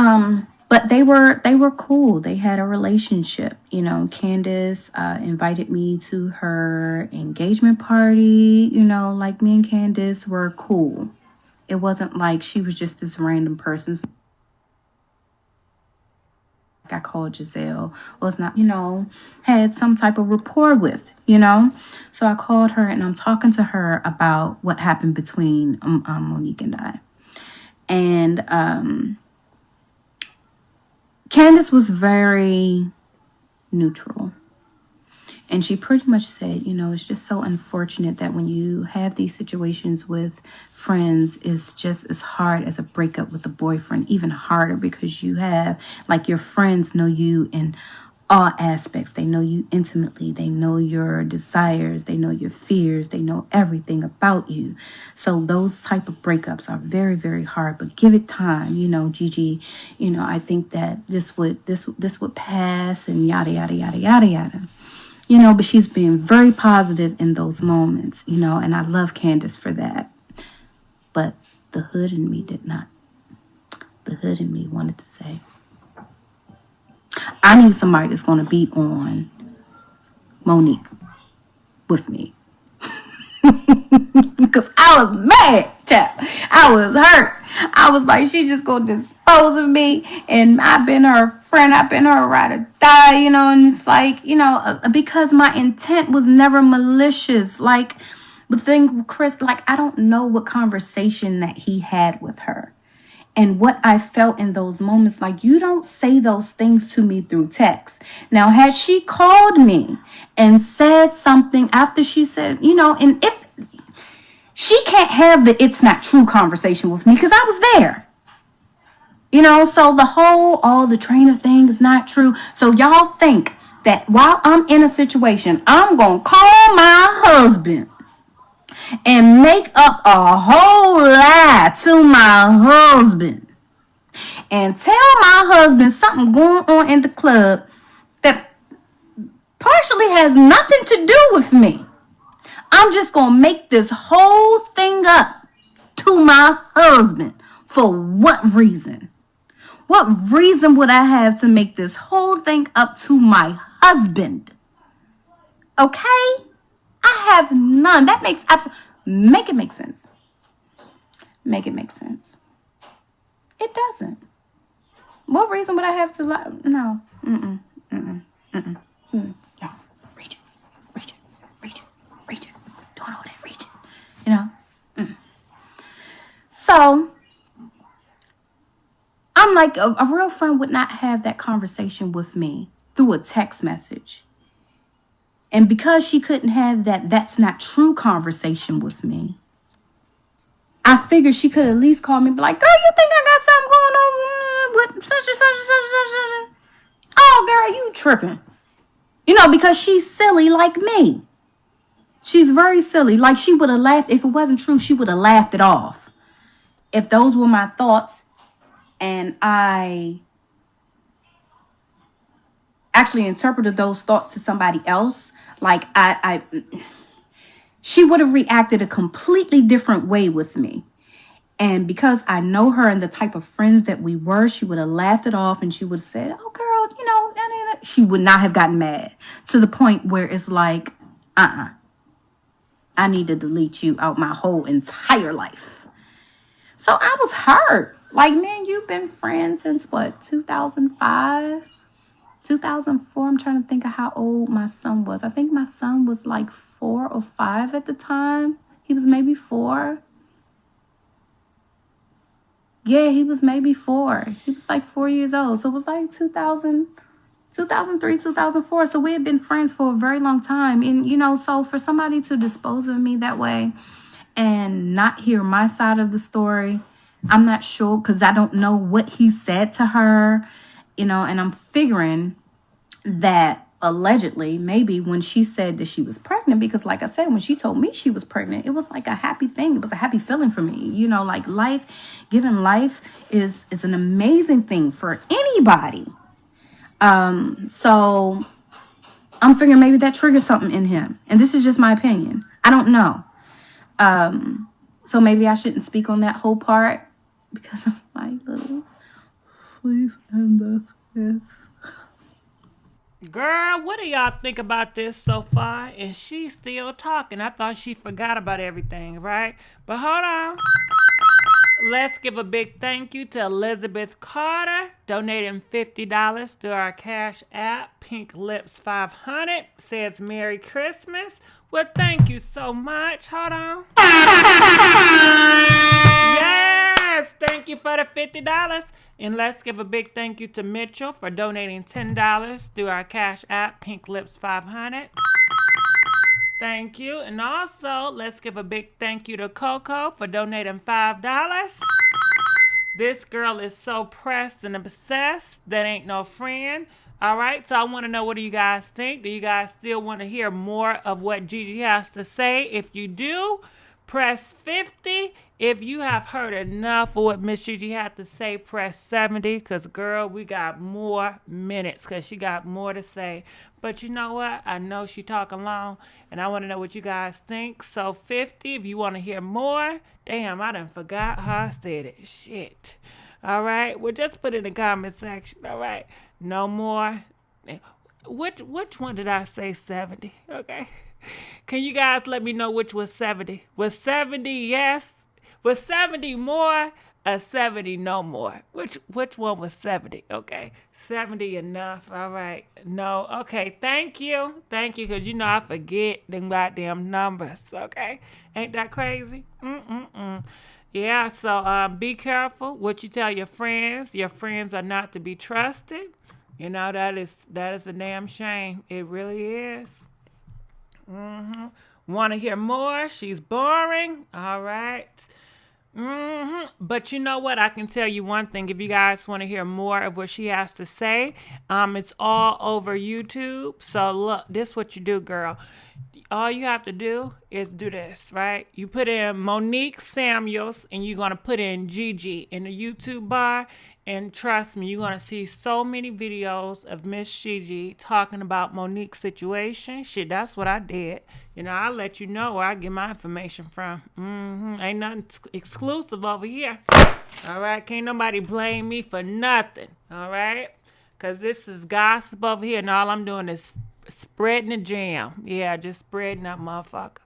S3: but they were cool. They had a relationship. Candace invited me to her engagement party. Like me and Candace were cool. It wasn't like she was just this random person. I called Giselle, was not, had some type of rapport with, So I called her and I'm talking to her about what happened between Monique and I. And Candace was very neutral. And she pretty much said, it's just so unfortunate that when you have these situations with friends, it's just as hard as a breakup with a boyfriend, even harder because you have, like, your friends know you in all aspects. They know you intimately. They know your desires. They know your fears. They know everything about you. So those type of breakups are very, very hard. But give it time, Gigi. I think that this would pass and yada, yada, yada, yada, yada. But she's being very positive in those moments, and I love Candace for that. But the hood in me did not. The hood in me wanted to say, I need somebody that's going to be on Monique with me. Because I was mad, child. I was hurt. I was like, she just going to dispose of me. And I've been her friend. I've been her ride or die, And it's like, because my intent was never malicious. Like, the thing with Chris, like, I don't know what conversation that he had with her. And what I felt in those moments, like, you don't say those things to me through text. Now, had she called me and said something after she said, and if she can't have the it's not true conversation with me because I was there. So the train of things is not true. So y'all think that while I'm in a situation, I'm going to call my husband and make up a whole lie to my husband and tell my husband something going on in the club that partially has nothing to do with me. I'm just going to make this whole thing up to my husband. For what reason? What reason would I have to make this whole thing up to my husband? Okay? I have none. That makes absolutely... Make it make sense. Make it make sense. It doesn't. What reason would I have to lie? No. Y'all, reach it. Doing all that reaching. So, I'm like, a real friend would not have that conversation with me through a text message. And because she couldn't have that's not true conversation with me, I figured she could at least call me and be like, girl, you think I got something going on with such and such and such and such? Oh, girl, you tripping. Because she's silly like me. She's very silly. Like, she would have laughed. If it wasn't true, she would have laughed it off. If those were my thoughts and I actually interpreted those thoughts to somebody else, like she would have reacted a completely different way with me. And because I know her and the type of friends that we were, she would have laughed it off and she would have said, oh, girl, she would not have gotten mad to the point where it's like, I need to delete you out my whole entire life. So I was hurt. Like, man, you've been friends since what, 2005? 2004. I'm trying to think of how old my son was. I think my son was like 4 or 5 at the time. He was maybe 4. Yeah, he was maybe 4. He was like 4 years old. So it was like 2003, 2004. So we had been friends for a very long time. And, so for somebody to dispose of me that way and not hear my side of the story, I'm not sure because I don't know what he said to her, and I'm figuring that allegedly, maybe when she said that she was pregnant, because like I said, when she told me she was pregnant, it was like a happy thing. It was a happy feeling for me. Like giving life is an amazing thing for anybody. So I'm figuring maybe that triggers something in him. And this is just my opinion. I don't know. So maybe I shouldn't speak on that whole part because of my little, please end this.
S1: Girl, what do y'all think about this so far? And she's still talking. I thought she forgot about everything, right? But hold on. Let's give a big thank you to Elizabeth Carter, donating $50 through our Cash App. Pink Lips 500 says Merry Christmas. Well, thank you so much. Hold on. Yes, thank you for the $50. And let's give a big thank you to Mitchell for donating $10 through our Cash App, Pink Lips 500. Thank you. And also, let's give a big thank you to Coco for donating $5. This girl is so pressed and obsessed. That ain't no friend. All right, so I want to know, what do you guys think? Do you guys still want to hear more of what Gigi has to say? If you do, press 50. If you have heard enough of what Miss Gigi had to say, press 70. Because, girl, we got more minutes because she got more to say. But you know what? I know she talking long, and I want to know what you guys think. So 50 if you want to hear more. Damn, I done forgot how I said it. Shit. All right? Well, just put it in the comment section. All right? No more. Which one did I say 70? Okay. Can you guys let me know which was 70? Was 70 yes? Was 70 more or 70 no more? Which one was 70? Okay. 70 enough. All right. No. Okay. Thank you. Thank you, because I forget them goddamn numbers. Okay. Ain't that crazy? Yeah, so be careful what you tell your friends. Your friends are not to be trusted. That is a damn shame. It really is. Want to hear more? She's boring. All right. But you know what? I can tell you one thing. If you guys want to hear more of what she has to say, it's all over YouTube. So look, this is what you do, girl. All you have to do is do this, right? You put in Monique Samuels and you're going to put in Gigi in the YouTube bar. And trust me, you're going to see so many videos of Miss Gigi talking about Monique's situation. Shit, that's what I did. I let you know where I get my information from. Ain't nothing exclusive over here. All right? Can't nobody blame me for nothing. All right? Because this is gossip over here, and all I'm doing is spreading the jam. Yeah, just spreading that motherfucker.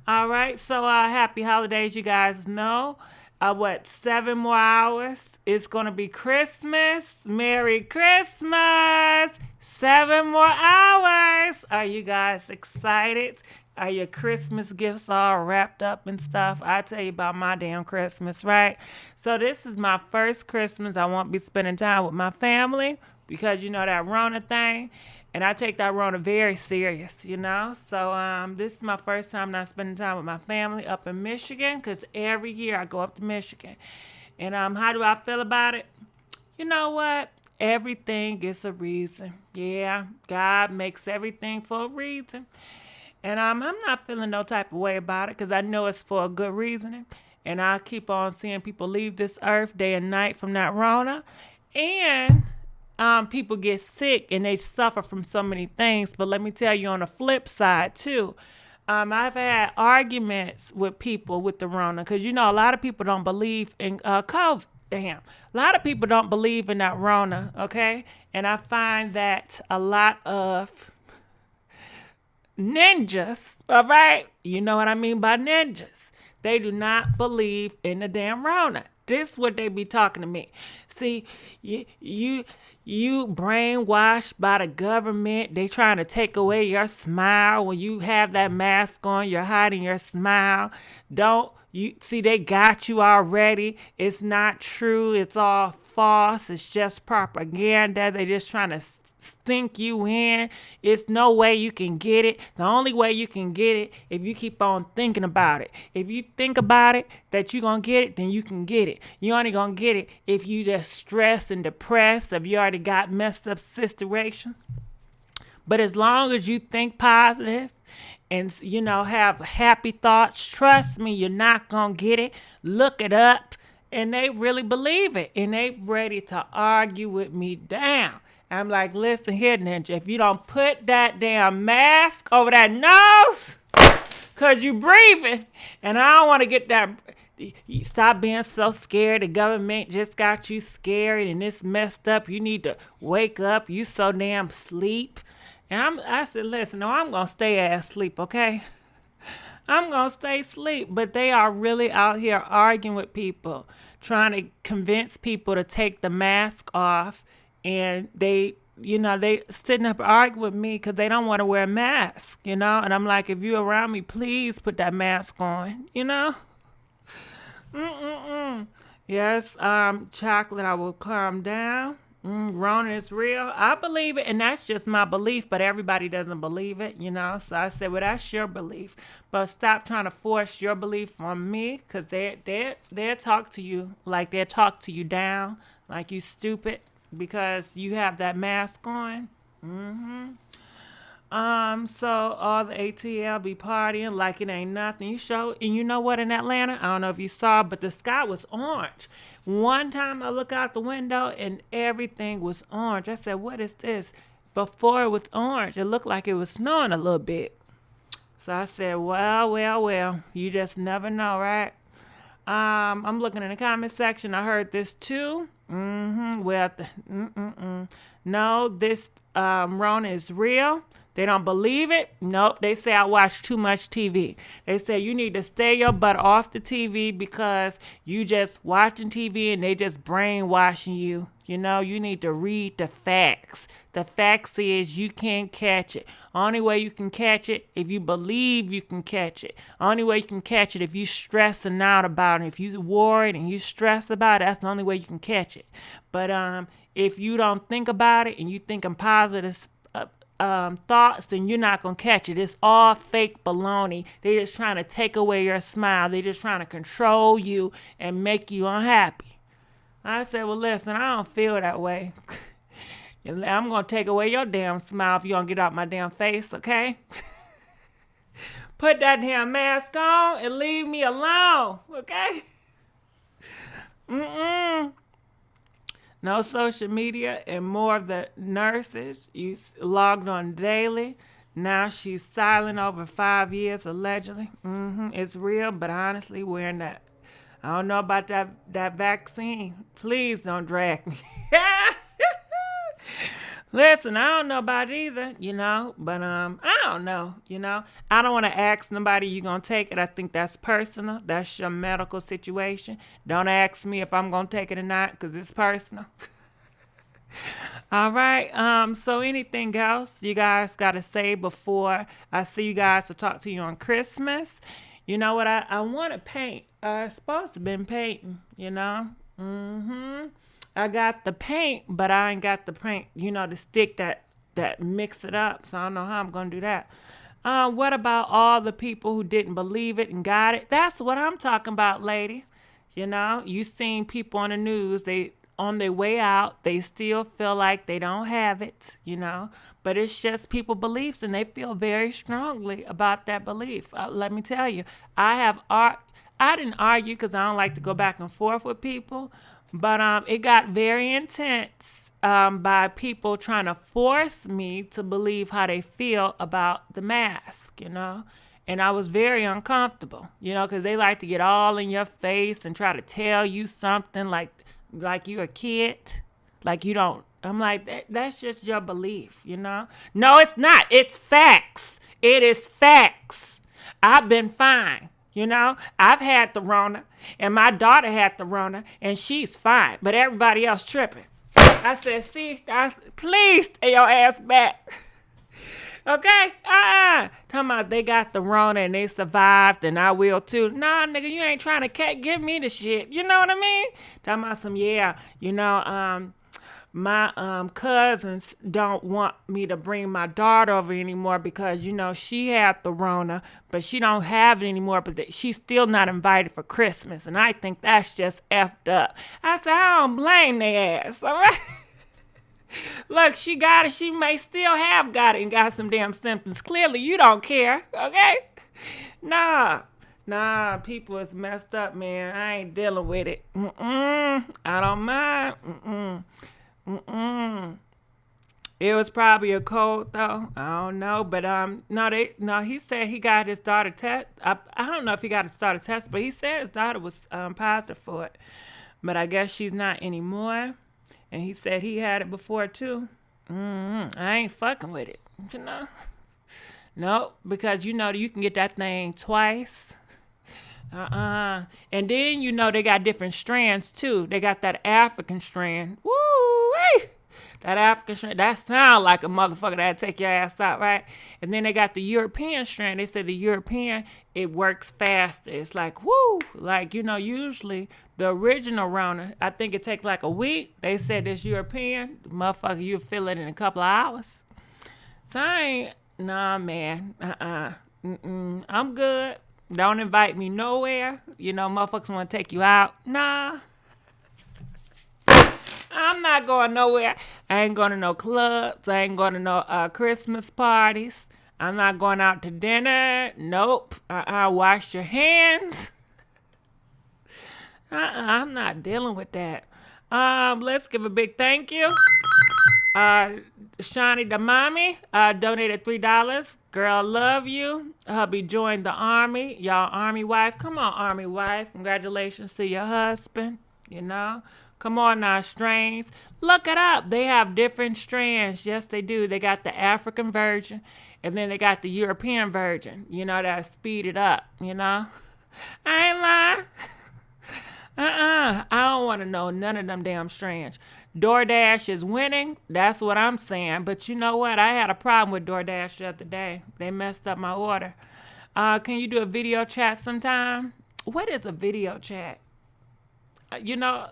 S1: All right? So happy holidays, you guys know. 7 more hours? It's going to be Christmas. Merry Christmas. 7 more hours. Are you guys excited? Are your Christmas gifts all wrapped up and stuff? I tell you about my damn Christmas, right? So this is my first Christmas. I won't be spending time with my family because that Rona thing. And I take that Rona very serious, So this is my first time not spending time with my family up in Michigan, because every year I go up to Michigan. And how do I feel about it? You know what? Everything is a reason. Yeah, God makes everything for a reason. And I'm not feeling no type of way about it because I know it's for a good reasoning. And I keep on seeing people leave this earth day and night from that Rona. And people get sick and they suffer from so many things. But let me tell you on the flip side too, I've had arguments with people with the Rona because you know a lot of people don't believe in COVID. Damn, a lot of people don't believe in that Rona. Okay, and I find that a lot of ninjas, all right? You know what I mean by ninjas. They do not believe in the damn Rona. This is what they be talking to me. See, you brainwashed by the government. They trying to take away your smile when you have that mask on. You're hiding your smile. Don't you see? They got you already. It's not true. It's all false. It's just propaganda. They just trying to sink you in. It's no way you can get it. The only way you can get it if you keep on thinking about it. If you think about it that you're gonna get it, then you can get it. You only gonna get it if you just stressed and depressed, if you already got messed up situation. But as long as you think positive and you know have happy thoughts, trust me, you're not gonna get it. Look it up. And they really believe it. And they ready to argue with me down. I'm like, listen here, ninja, if you don't put that damn mask over that nose, because you breathing, and I don't want to get that, you stop being so scared. The government just got you scared, and it's messed up. You need to wake up. You so damn sleep. And I said, listen, no, I'm going to stay asleep, okay? I'm going to stay asleep. But they are really out here arguing with people, trying to convince people to take the mask off. And they sitting up arguing with me because they don't want to wear a mask, you know? And I'm like, if you're around me, please put that mask on, you know? Yes, chocolate, I will calm down. Rona is real. I believe it, and that's just my belief, but everybody doesn't believe it, you know? So I said, well, that's your belief. But stop trying to force your belief on me because they'll talk to you like they'll talk to you down, like you stupid. Because you have that mask on. So all the ATL be partying like it ain't nothing. And you know what, in Atlanta, I don't know if you saw, but the sky was orange. One time I look out the window and everything was orange. I said, what is this? Before it was orange, it looked like it was snowing a little bit. So I said, well, you just never know, right? I'm looking in the comment section. I heard this too. Well, no, this Rona is real. They don't believe it. Nope. They say I watch too much TV. They say you need to stay your butt off the TV because you just watching TV and they just brainwashing you. You know, you need to read the facts. The facts is you can't catch it. Only way you can catch it if you believe you can catch it. Only way you can catch it if you stressing out about it. If you worried and you stressed about it, that's the only way you can catch it. But if you don't think about it and you thinking positive thoughts, then you're not gonna catch it. It's all fake baloney. They're just trying to take away your smile. They're just trying to control you and make you unhappy. I said, well, listen, I don't feel that way. I'm gonna take away your damn smile if you don't get out my damn face, okay? Put that damn mask on and leave me alone, okay? No social media, and more of the nurses you logged on daily. Now she's silent over 5 years, allegedly. It's real, but honestly, wearing that. I don't know about that vaccine. Please don't drag me. Listen, I don't know about it either, you know, but I don't know, you know. I don't want to ask nobody you gonna take it. I think that's personal. That's your medical situation. Don't ask me if I'm gonna take it or not, because it's personal. All right. So anything else you guys gotta say before I see you guys to talk to you on Christmas? You know what? I want to paint. I'm supposed to been painting, you know. I got the paint, but I ain't got the paint, you know, the stick that mix it up. So I don't know how I'm going to do that. What about all the people who didn't believe it and got it? That's what I'm talking about, lady. You know, you seen people on the news, they on their way out, they still feel like they don't have it, you know. But it's just people's beliefs, and they feel very strongly about that belief. Let me tell you, I didn't argue because I don't like to go back and forth with people. But it got very intense by people trying to force me to believe how they feel about the mask, you know. And I was very uncomfortable, you know, because they like to get all in your face and try to tell you something like you're a kid, like you don't. I'm like, that's just your belief, you know? No, it's not. It's facts. It is facts. I've been fine, you know? I've had the Rona, and my daughter had the Rona, and she's fine, but everybody else tripping. I said, see, please stay your ass back. Okay? Talking about they got the Rona and they survived and I will too. Nah, nigga, you ain't trying to give me the shit. You know what I mean? Talking about some, yeah, you know, my cousins don't want me to bring my daughter over anymore because, you know, she had the Rona, but she don't have it anymore, but she's still not invited for Christmas. And I think that's just effed up. I said, I don't blame their ass, all right? Look, she got it. She may still have got it and got some damn symptoms. Clearly, you don't care, okay? Nah, people is messed up, man. I ain't dealing with it. I don't mind. It was probably a cold, though. I don't know, but no, he said he got his daughter test. I don't know if he got his daughter test, but he said his daughter was positive for it. But I guess she's not anymore. And he said he had it before, too. I ain't fucking with it, you know? No, because, you know, you can get that thing twice. And then, you know, they got different strands, too. They got that African strand. Woo-wee! That African strand, that sound like a motherfucker that'd take your ass out, right? And then they got the European strand. They said the European, it works faster. It's like, woo! Like, you know, usually the original Rona, I think it takes like a week. They said this European, motherfucker, you feel it in a couple of hours. So nah, man. I'm good. Don't invite me nowhere. You know, motherfuckers want to take you out. Nah. I'm not going nowhere. I ain't going to no clubs. I ain't going to no Christmas parties. I'm not going out to dinner. Nope. Wash your hands. I'm not dealing with that. Let's give a big thank you. Shani the mommy donated $3. Girl, love you. Hubby joined the army. Y'all army wife. Come on, army wife. Congratulations to your husband. You know. Come on now, strains. Look it up. They have different strands. Yes, they do. They got the African version, and then they got the European version, you know, that speeded up, you know. I ain't lying. I don't want to know none of them damn strands. DoorDash is winning. That's what I'm saying. But you know what? I had a problem with DoorDash the other day. They messed up my order. Can you do a video chat sometime? What is a video chat? You know...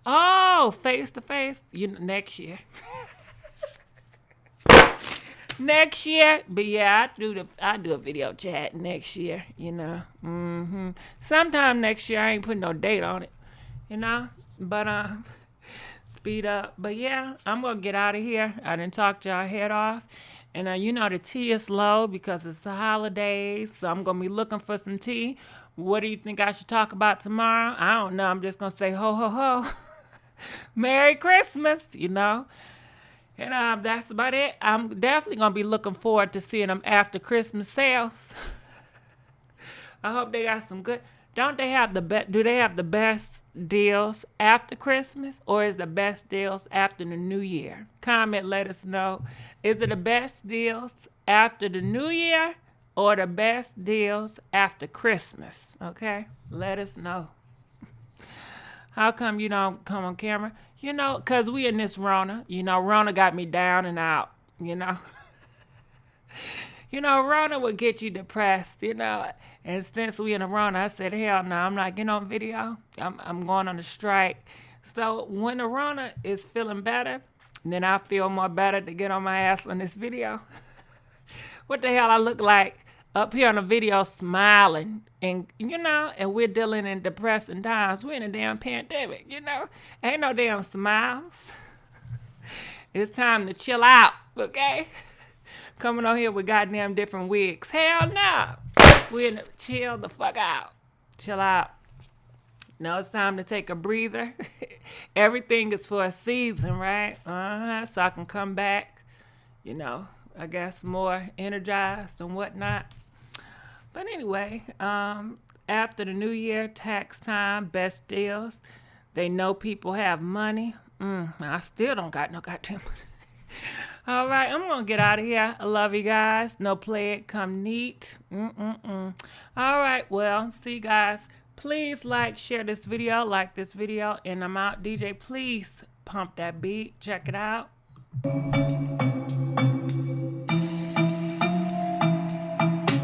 S1: Oh, face to face. You know, next year. Next year. But yeah, I do a video chat next year, you know. Sometime next year. I ain't putting no date on it, you know. But speed up. But yeah, I'm gonna get out of here. I done talked y'all head off. And you know the tea is low because it's the holidays. So I'm gonna be looking for some tea. What do you think I should talk about tomorrow? I don't know. I'm just gonna say ho ho ho. Merry Christmas, you know. And that's about it. I'm definitely going to be looking forward to seeing them after Christmas sales. I hope they got some good. Don't they have do they have the best deals after Christmas, or is the best deals after the New Year? Comment, let us know. Is it the best deals after the New Year or the best deals after Christmas? Okay? Let us know. How come you don't come on camera? You know, because we in this Rona. You know, Rona got me down and out, you know. You know, Rona would get you depressed, you know. And since we in a Rona, I said, hell no, I'm not getting on video. I'm going on a strike. So when the Rona is feeling better, then I feel more better to get on my ass on this video. What the hell I look like up here on the video smiling? And, you know, and we're dealing in depressing times. We're in a damn pandemic, you know. Ain't no damn smiles. It's time to chill out, okay? Coming on here with goddamn different wigs. Hell no. We're in the chill the fuck out. Chill out. Now it's time to take a breather. Everything is for a season, right? So I can come back, you know, I guess more energized and whatnot. But anyway, after the new year, tax time, best deals. They know people have money. I still don't got no goddamn money. All right, I'm gonna get out of here. I love you guys. No play it, come neat. All right, well, see you guys. Please like, share this video, like this video, and I'm out. DJ, please pump that beat. Check it out.